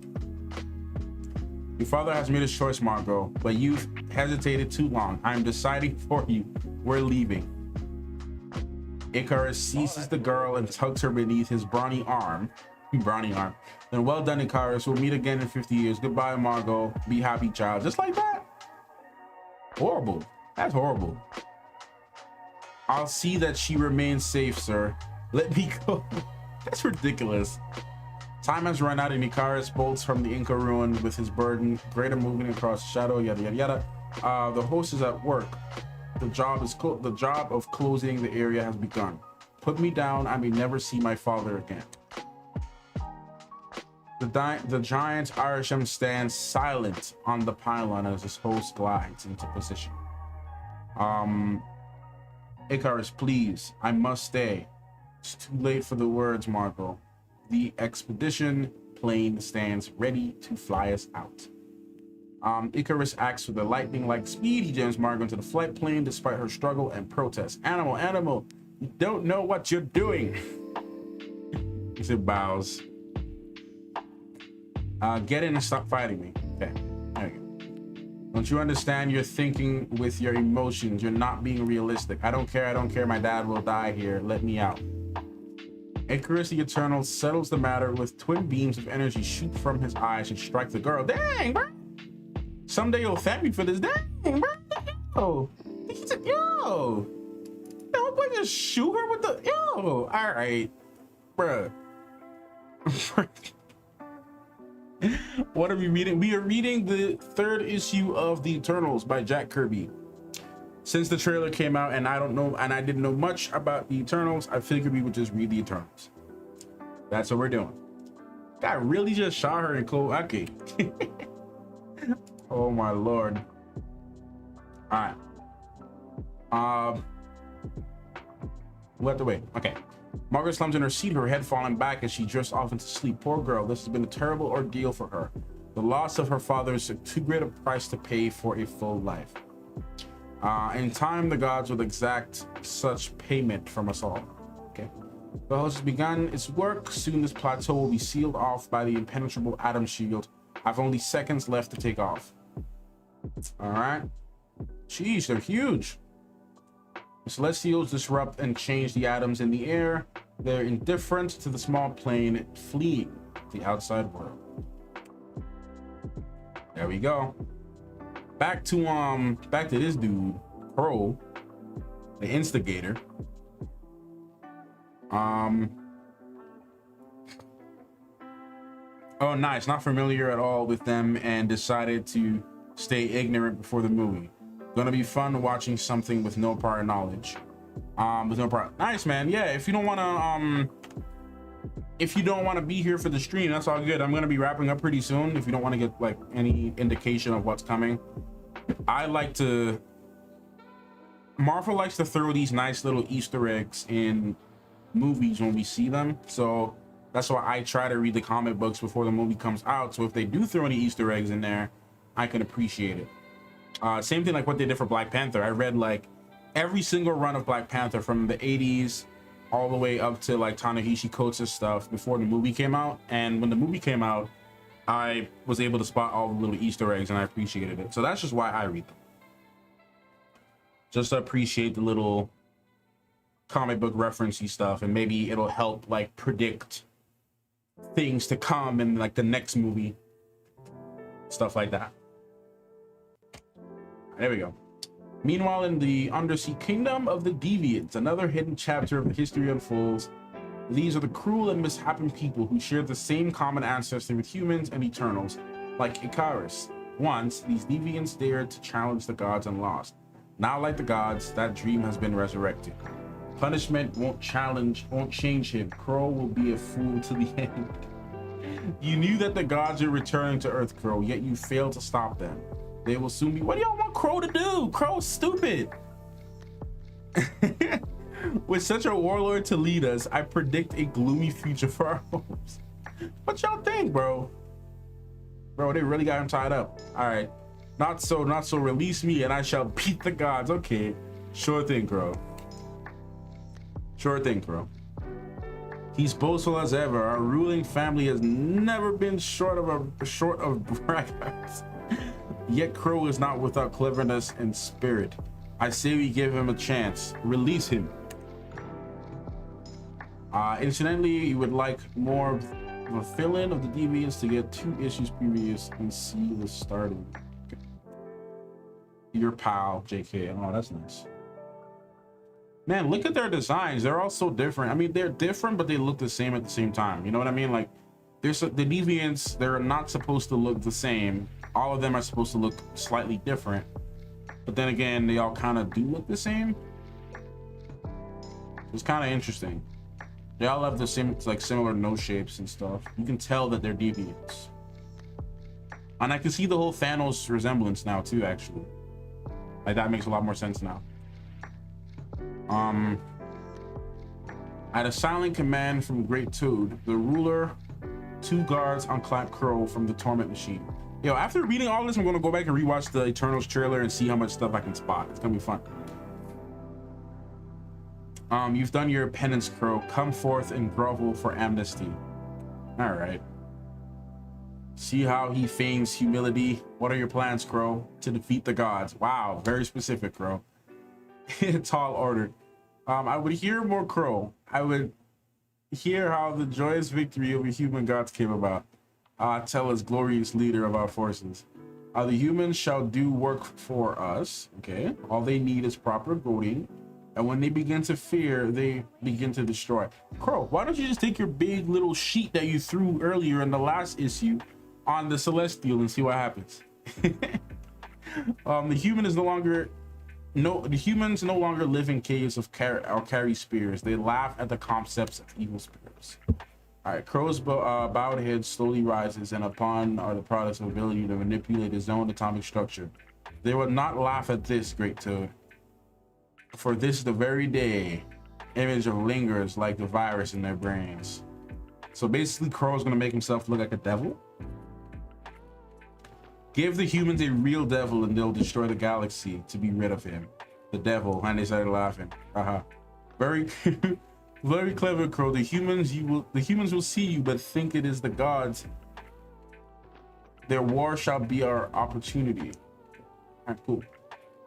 Your father has made his choice, Margot, but you've hesitated too long. I'm deciding for you. We're leaving. Icarus seizes the girl and tugs her beneath his brawny arm. Then well done, Icarus. We'll meet again in 50 years. Goodbye, Margot. Be happy, child. Just like that. Horrible. That's horrible. I'll see that she remains safe, sir. Let me go. That's ridiculous. Time has run out and Icarus bolts from the Inca ruin with his burden, greater movement across shadow, yada yada yada. The host is at work. The job of closing the area has begun. Put me down, I may never see my father again. The giant Irishman stands silent on the pylon as his host glides into position. Icarus, please, I must stay. It's too late for the words, Margot. The expedition plane stands ready to fly us out. Icarus acts with a lightning-like speed. He jams Margot into the flight plane despite her struggle and protest. Animal, you don't know what you're doing. He said bows. Get in and stop fighting me. Okay, there you go. Don't you understand? You're thinking with your emotions. You're not being realistic. I don't care. My dad will die here. Let me out. Icarus the Eternal settles the matter with twin beams of energy shoot from his eyes and strike the girl. Dang, bro. Someday you'll thank me for this. Dang, bro. Yo. No, boy, just shoot her with the. Yo. All right, bro. What are we reading? We are reading the 3rd issue of The Eternals by Jack Kirby. Since the trailer came out and I didn't know much about the Eternals, I figured we would just read the Eternals. That's what we're doing. Guy really just shot her in cold. Okay. Oh my lord. All right. We'll have to wait. Okay. Margaret slumps in her seat, her head falling back as she drifts off into sleep. Poor girl, this has been a terrible ordeal for her. The loss of her father is too great a price to pay for a full life. In time, the gods will exact such payment from us all. Okay. The host has begun its work. Soon this plateau will be sealed off by the impenetrable atom shield. I've only seconds left to take off. All right. Jeez, they're huge. The Celestials disrupt and change the atoms in the air. They're indifferent to the small plane fleeing the outside world. There we go. Back to this dude, Crow, the instigator. Oh, nice. Not familiar at all with them and decided to stay ignorant before the movie. Gonna be fun watching something with no prior knowledge. Nice, man. Yeah, if you don't wanna be here for the stream, that's all good. I'm gonna be wrapping up pretty soon. If you don't want to get like any indication of what's coming, Marvel likes to throw these nice little Easter eggs in movies when we see them. So that's why I try to read the comic books before the movie comes out. So if they do throw any Easter eggs in there, I can appreciate it. Same thing like what they did for Black Panther. I read like every single run of Black Panther from the 80s all the way up to like Ta-Nehisi Coates' stuff before the movie came out. And when the movie came out, I was able to spot all the little Easter eggs and I appreciated it. So that's just why I read them. Just to appreciate the little comic book referencey stuff, and maybe it'll help like predict things to come in like the next movie. Stuff like that. There we go. Meanwhile, in the undersea kingdom of the Deviants, another hidden chapter of history unfolds. These are the cruel and misshapen people who share the same common ancestor with humans and Eternals, like Icarus. Once, these Deviants dared to challenge the gods and lost. Now, like the gods, that dream has been resurrected. Punishment won't change him. Crow will be a fool to the end. You knew that the gods are returning to Earth, Crow, yet you failed to stop them. They will soon be. What do y'all want Crow to do? Crow's stupid. With such a warlord to lead us, I predict a gloomy future for our homes. What y'all think, bro? Bro, they really got him tied up. All right. Not so. Release me and I shall beat the gods. Okay. Sure thing, Crow. Sure thing, Crow. He's boastful as ever. Our ruling family has never been short of braggarts. Yet Crow is not without cleverness and spirit. I say we give him a chance. Release him. Incidentally, you would like more of a fill-in of the Deviants to get 2 issues previous and see the starting. Okay. Your pal, JK. Oh, that's nice. Man, look at their designs. They're all so different. I mean, they're different, but they look the same at the same time. You know what I mean? Like, the deviants, they're not supposed to look the same. All of them are supposed to look slightly different. But then again, they all kind of do look the same. It's kind of interesting. They all have the same, like, similar nose shapes and stuff. You can tell that they're deviants. And I can see the whole Thanos resemblance now too, actually. Like, that makes a lot more sense now. At a silent command from Great Toad, the ruler, 2 guards unclap Crow from the torment machine. Yo, after reading all this, I'm gonna go back and rewatch the Eternals trailer and see how much stuff I can spot. It's gonna be fun. You've done your penance, Crow. Come forth and grovel for amnesty. All right. See how he feigns humility. What are your plans, Crow? To defeat the gods. Wow, very specific, Crow. Tall ordered. I would hear more, Crow. I would hear how the joyous victory over human gods came about. Tell us, glorious leader of our forces. The humans shall do work for us. Okay. All they need is proper goading. And when they begin to fear, they begin to destroy. Crow, why don't you just take your big little sheet that you threw earlier in the last issue on the Celestial and see what happens? The humans no longer live in caves or carry spears. They laugh at the concepts of evil spirits. All right, Crow's bowed head slowly rises, and upon are the products of ability to manipulate his own atomic structure. They will not laugh at this, Great Toad. For this the very day image of lingers like the virus in their brains. So basically, Crow's gonna make himself look like a devil. Give the humans a real devil and they'll destroy the galaxy to be rid of him. The devil, and they started laughing. Very very clever, Crow. The humans will see you but think it is the gods. Their war shall be our opportunity. Alright, cool.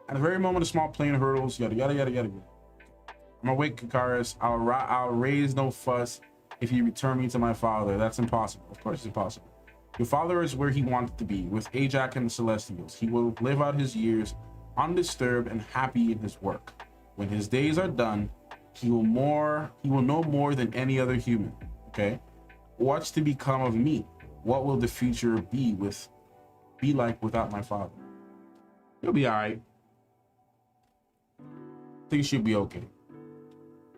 At the very moment a small plane hurdles, yada yada yada yada. I'm awake, Kakaris. I'll raise no fuss if you return me to my father. That's impossible. Of course it's impossible. Your father is where he wanted to be, with Ajax and the Celestials. He will live out his years undisturbed and happy in his work. When his days are done, he will know more than any other human. Okay? What's to become of me? What will the future be like without my father? He'll be alright. I think she'll be okay.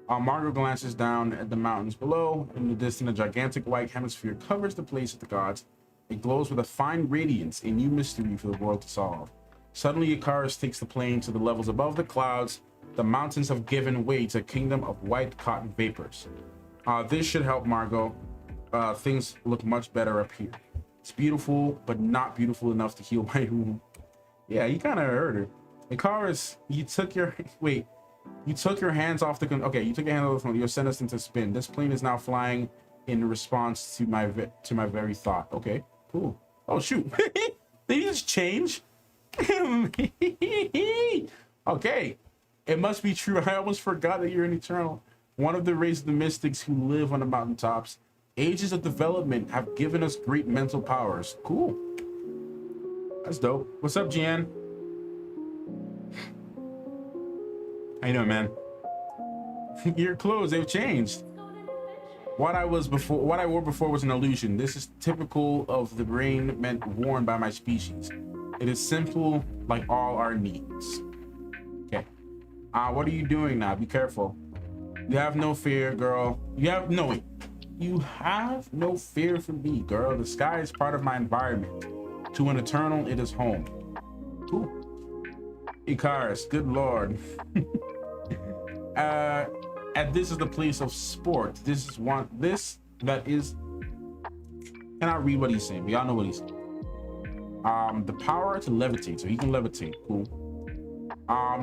Margot glances down at the mountains below. In the distance, a gigantic white hemisphere covers the place of the gods. It glows with a fine radiance, a new mystery for the world to solve. Suddenly, Icarus takes the plane to the levels above the clouds. The mountains have given way to a kingdom of white cotton vapors. This should help Margot. Things look much better up here. It's beautiful, but not beautiful enough to heal my wound. Yeah, you kind of heard her. Icarus, you took your hands off the you took your hand off the phone. You sent us into spin. This plane is now flying in response to my very thought. Okay, cool. Oh shoot, they just change. Okay, it must be true. I almost forgot that you're an Eternal, one of the race of the mystics who live on the mountaintops. Ages of development have given us great mental powers. Cool. That's dope. What's up, Gian? How you doing, man? Your clothes, they've changed. What I wore before was an illusion. This is typical of the brain meant worn by my species. It is simple like all our needs. Okay. What are you doing now? Be careful. You have no fear, girl. You have no fear for me, girl. The sky is part of my environment. To an Eternal, it is home. Cool. Icarus, good lord. And this is the place of sport. Cannot read what he's saying, but y'all know what he's saying. The power to levitate, so he can levitate. Cool.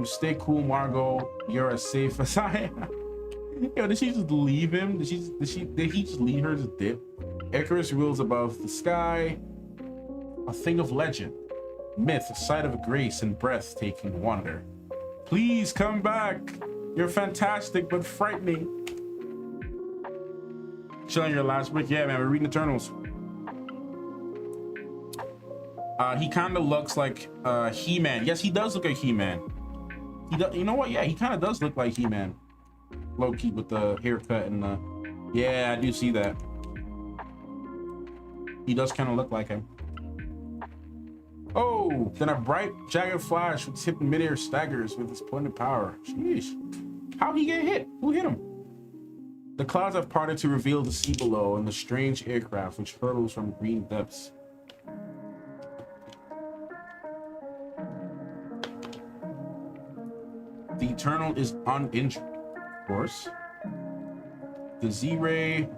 Stay cool, Margot. You're as safe as I am. Yo, did she just leave him? Did he just leave her to dip? Icarus rules above the sky. A thing of legend. Myth, a sight of grace and breathtaking wonder. Please come back. You're fantastic, but frightening. Chilling your last week. Yeah, man, we're reading Eternals. He kind of looks like He-Man. Yes, he does look like He-Man. You know what? Yeah, he kind of does look like He-Man. Low-key with the haircut and the... Yeah, I do see that. He does kind of look like him. Oh, then a bright, jagged flash with tipped midair staggers with its pointed power. Sheesh. How'd he get hit? Who hit him? The clouds have parted to reveal the sea below and the strange aircraft which hurtles from green depths. The Eternal is uninjured, of course. The Z-Ray...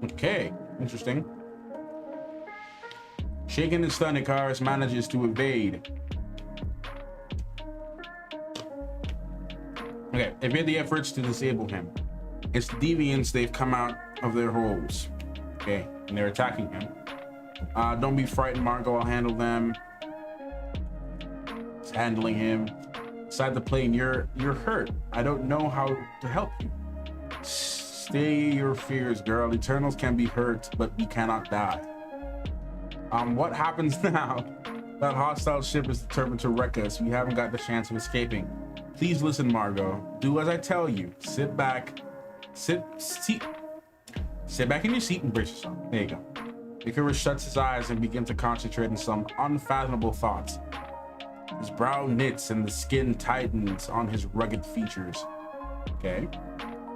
Okay, interesting. Shaken and stunned, Icarus manages to evade. Okay, they've made the efforts to disable him. It's the deviants, they've come out of their holes. Okay, and they're attacking him. Don't be frightened, Margot, I'll handle them. It's handling him. Inside the plane, you're hurt. I don't know how to help you. Stay your fears, girl. Eternals can be hurt, but we cannot die. What happens now? That hostile ship is determined to wreck us. We haven't got the chance of escaping. Please listen, Margot. Do as I tell you. Sit back. Sit back in your seat and brace yourself. There you go. Icarus shuts his eyes and begins to concentrate on some unfathomable thoughts. His brow knits and the skin tightens on his rugged features. Okay.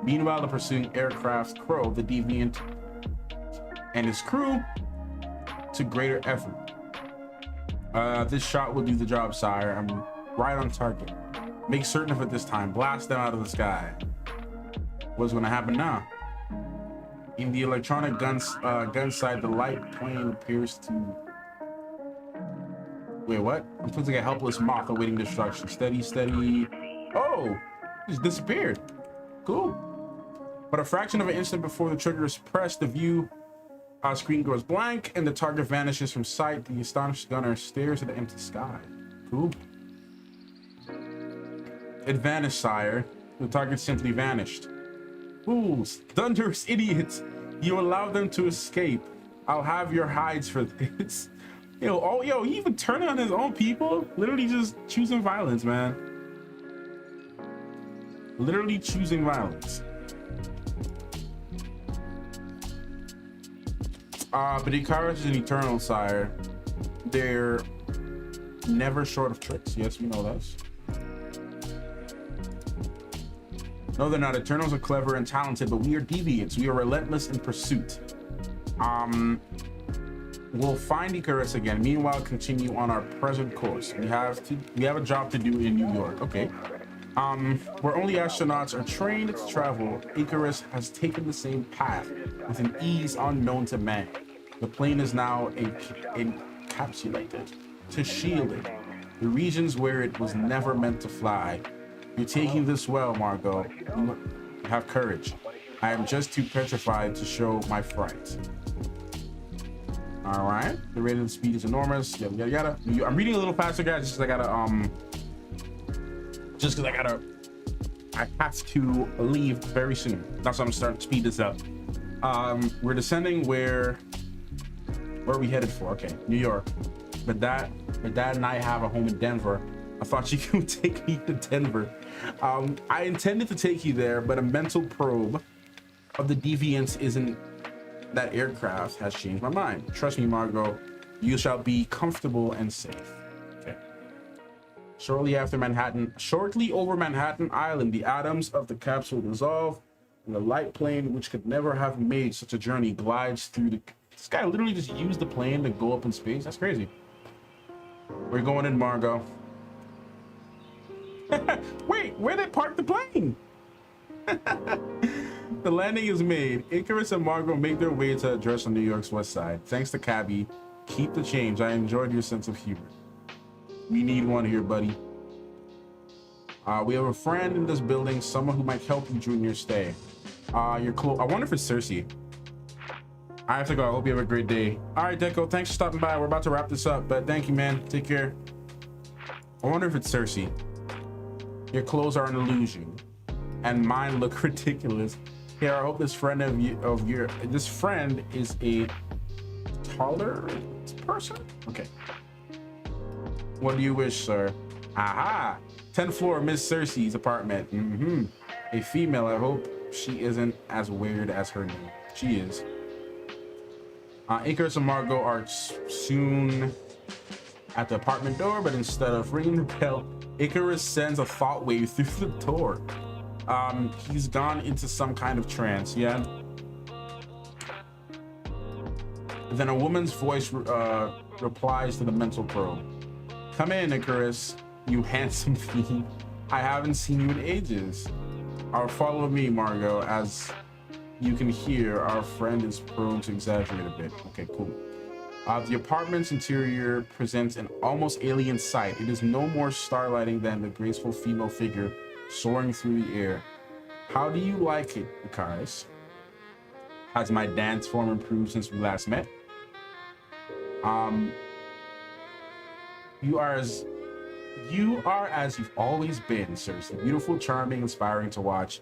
Meanwhile, the pursuing aircraft Crow, the deviant, and his crew to greater effort. This shot will do the job, sire. I'm right on target. Make certain of it this time. Blast them out of the sky. What's going to happen now? In the electronic gun sight, the light plane appears to... Wait, what? It looks like a helpless moth awaiting destruction. Steady, steady. Oh, it's disappeared. Cool. But a fraction of an instant before the trigger is pressed, the view screen goes blank and the target vanishes from sight. The astonished gunner stares at the empty sky. Cool. It vanished, sire. The target simply vanished. Fools, thunderous idiots. You allowed them to escape. I'll have your hides for this. Yo, he even turning on his own people? Literally just choosing violence, man. Literally choosing violence. But Icarus is an Eternal, sire. They're never short of tricks. Yes, we know that. No, they're not. Eternals are clever and talented, but we are deviants. We are relentless in pursuit. We'll find Icarus again. Meanwhile, continue on our present course. We have a job to do in New York. Okay. Where only astronauts are trained to travel, Icarus has taken the same path with an ease unknown to man. The plane is now encapsulated to shielded the regions where it was never meant to fly. You're taking this well, Margot. You have courage. I am just too petrified to show my fright. All right. The rate of the speed is enormous. Yada yada yada. I'm reading a little faster, guys, just because I have to leave very soon. That's why I'm starting to speed this up. We're descending. Where are we headed for? Okay, New York. But dad and I have a home in Denver. I thought you could take me to Denver. I intended to take you there, but a mental probe of the deviants isn't that aircraft has changed my mind. Trust me, Margot, you shall be comfortable and safe. Okay. Shortly over Manhattan Island, the atoms of the capsule dissolve, and the light plane, which could never have made such a journey, glides through the... This guy literally just used the plane to go up in space. That's crazy. We're going in, Margot. Wait, where they park the plane? The landing is made. Icarus and Margot make their way to address on New York's west side. Thanks to Cabby. Keep the change. I enjoyed your sense of humor. We need one here, buddy. We have a friend in this building, someone who might help you during your stay. You're close. I wonder if it's Cersei. I have to go. I hope you have a great day. All right, Deco, thanks for stopping by. We're about to wrap this up, but thank you, man. Take care. I wonder if it's Cersei. Your clothes are an illusion, and mine look ridiculous. Here, I hope this friend this friend is a taller person. Okay. What do you wish, sir? Aha! 10th floor, Miss Cersei's apartment. A female. I hope she isn't as weird as her name. She is. Icarus and Margot are soon at the apartment door, but instead of ringing the bell, Icarus sends a thought wave through the door. He's gone into some kind of trance, yeah? Then a woman's voice replies to the mental probe. Come in, Icarus, you handsome fiend. I haven't seen you in ages. Follow me, Margot. As you can hear, our friend is prone to exaggerate a bit. Okay, cool. The apartment's interior presents an almost alien sight. It is no more starlighting than the graceful female figure soaring through the air. How do you like it, Icarus? Has my dance form improved since we last met? You are as you've always been, Cersei. Beautiful, charming, inspiring to watch.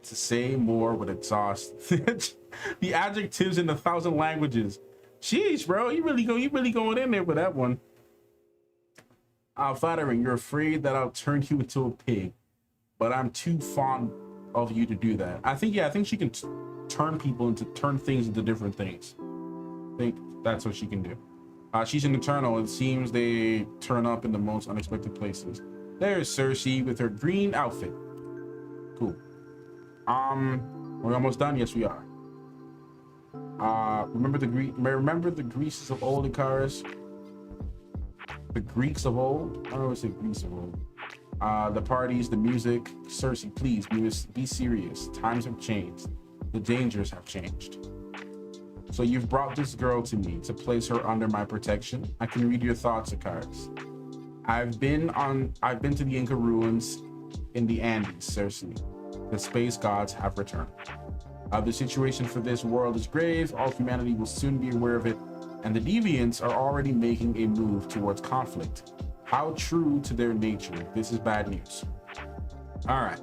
To say more would exhaust the adjectives in 1,000 languages. Sheesh, bro, you really going in there with that one. Flattering. You're afraid that I'll turn you into a pig, but I'm too fond of you to do that. I think she can turn things into different things. I think that's what she can do. She's an Eternal. It seems they turn up in the most unexpected places. There's Cersei with her green outfit. Cool. We're almost done. Yes, we are. Remember the Greeks of old, Icarus? The Greeks of old? I don't know if it's Greeks of old. The parties, the music. Cersei, please be serious. Times have changed. The dangers have changed. So you've brought this girl to me to place her under my protection. I can read your thoughts, Icarus. I've been to the Inca ruins in the Andes, Cersei. The space gods have returned. The situation for this world is grave. All humanity will soon be aware of it, and the deviants are already making a move towards conflict. How true to their nature. This is bad news. All right.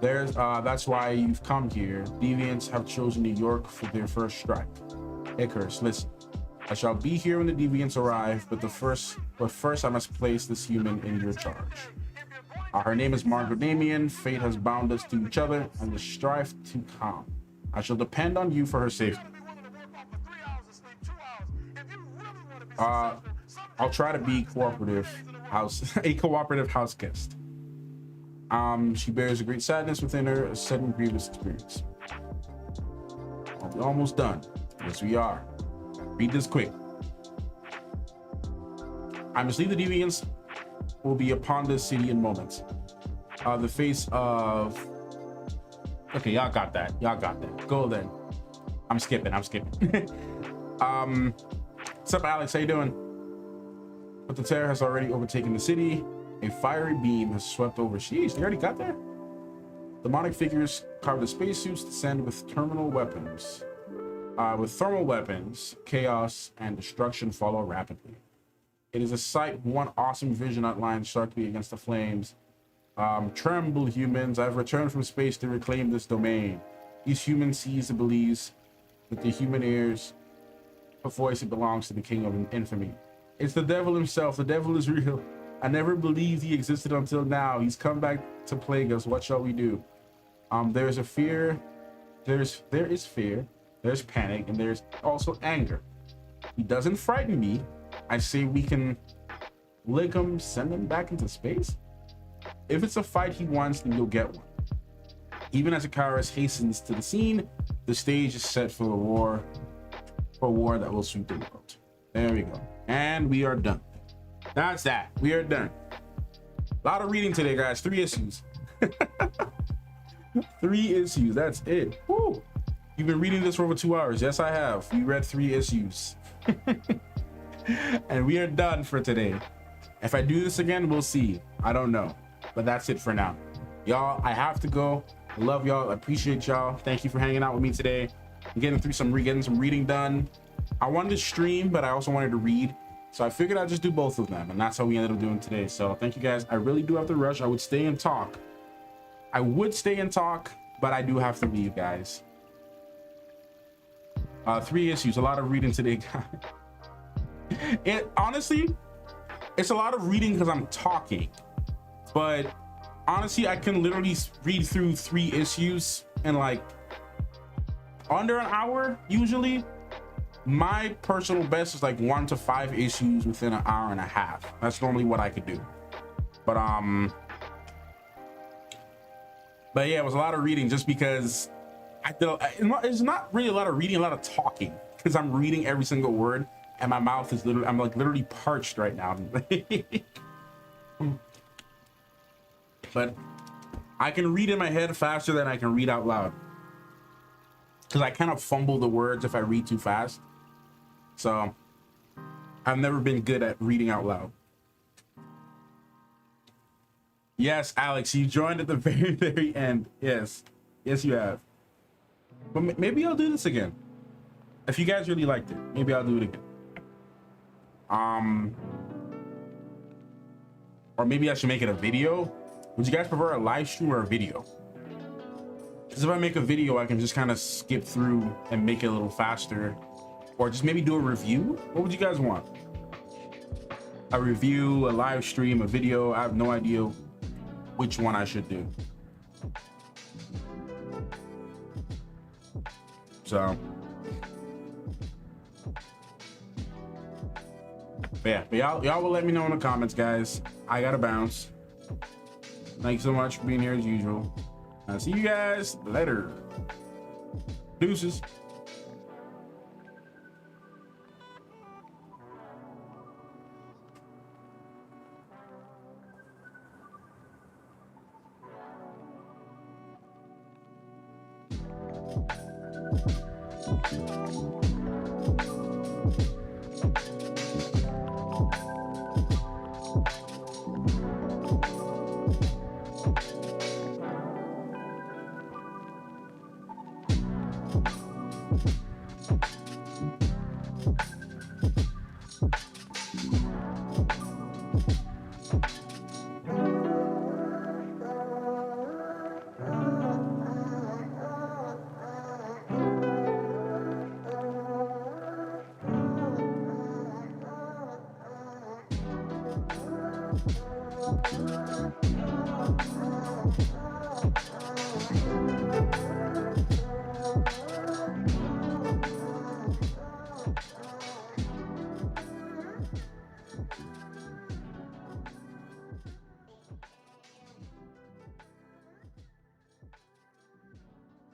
That's why you've come here. Deviants have chosen New York for their first strike. Icarus, listen. I shall be here when the deviants arrive, but first I must place this human in your charge. Her name is Margot Damien. Fate has bound us to each other, and the strife to come. I shall depend on you for her safety. I'll try to be a cooperative house guest. She bears a great sadness within her, a sudden grievous experience. We're almost done. Yes, we are. Read this quick. I must leave the deviants will be upon this city in moments. The face of... Okay, y'all got that. Go then. I'm skipping. What's up, Alex? How you doing? But the terror has already overtaken the city. A fiery beam has swept over. Sheesh, they already got there? Demonic figures carved the spacesuits descend with thermal weapons. Chaos and destruction follow rapidly. It is a sight, one awesome vision outlines sharply against the flames. Tremble, humans. I've returned from space to reclaim this domain. Each human sees and believes with the human ears a voice that belongs to the king of infamy. It's the devil himself. The devil is real. I never believed he existed until now. He's come back to plague us. What shall we do? There is fear, there's panic, and there's also anger. He doesn't frighten me. I say we can lick him, send him back into space. If it's a fight he wants, then you'll get one. Even as Icarus hastens to the scene, the stage is set for a war that will sweep the world. There we go. And we are done. That's that. We are done. A lot of reading today, guys. 3 issues. 3 issues. That's it. Woo. You've been reading this for over 2 hours. Yes, I have. We read 3 issues. And we are done for today. If I do this again, we'll see. I don't know. But that's it for now. Y'all, I have to go. I love y'all. I appreciate y'all. Thank you for hanging out with me today. I'm getting some reading done. I wanted to stream, but I also wanted to read. So I figured I'd just do both of them. And that's how we ended up doing today. So thank you guys. I really do have to rush. I would stay and talk. But I do have to leave, guys. 3 issues. A lot of reading today, guys. Honestly, it's a lot of reading because I'm talking, but honestly, I can literally read through 3 issues in like under an hour usually. My personal best is like 1 to 5 issues within an hour and a half. That's normally what I could do. But yeah, it was a lot of reading just because it's not really a lot of reading, a lot of talking, because I'm reading every single word and my mouth is literally, I'm like literally parched right now. But I can read in my head faster than I can read out loud, because I kind of fumble the words if I read too fast. So I've never been good at reading out loud. Yes, Alex, you joined at the very, very end. Yes, you have. But maybe I'll do this again. If you guys really liked it, maybe I'll do it again. Or maybe I should make it a video. Would you guys prefer a live stream or a video? Because if I make a video, I can just kind of skip through and make it a little faster. Or just maybe do a review. What would you guys want? A review, a live stream, a video? I have no idea which one I should do. So, but yeah, y'all will let me know in the comments, guys. I gotta bounce. Thanks so much for being here as usual. I'll see you guys later. Deuces.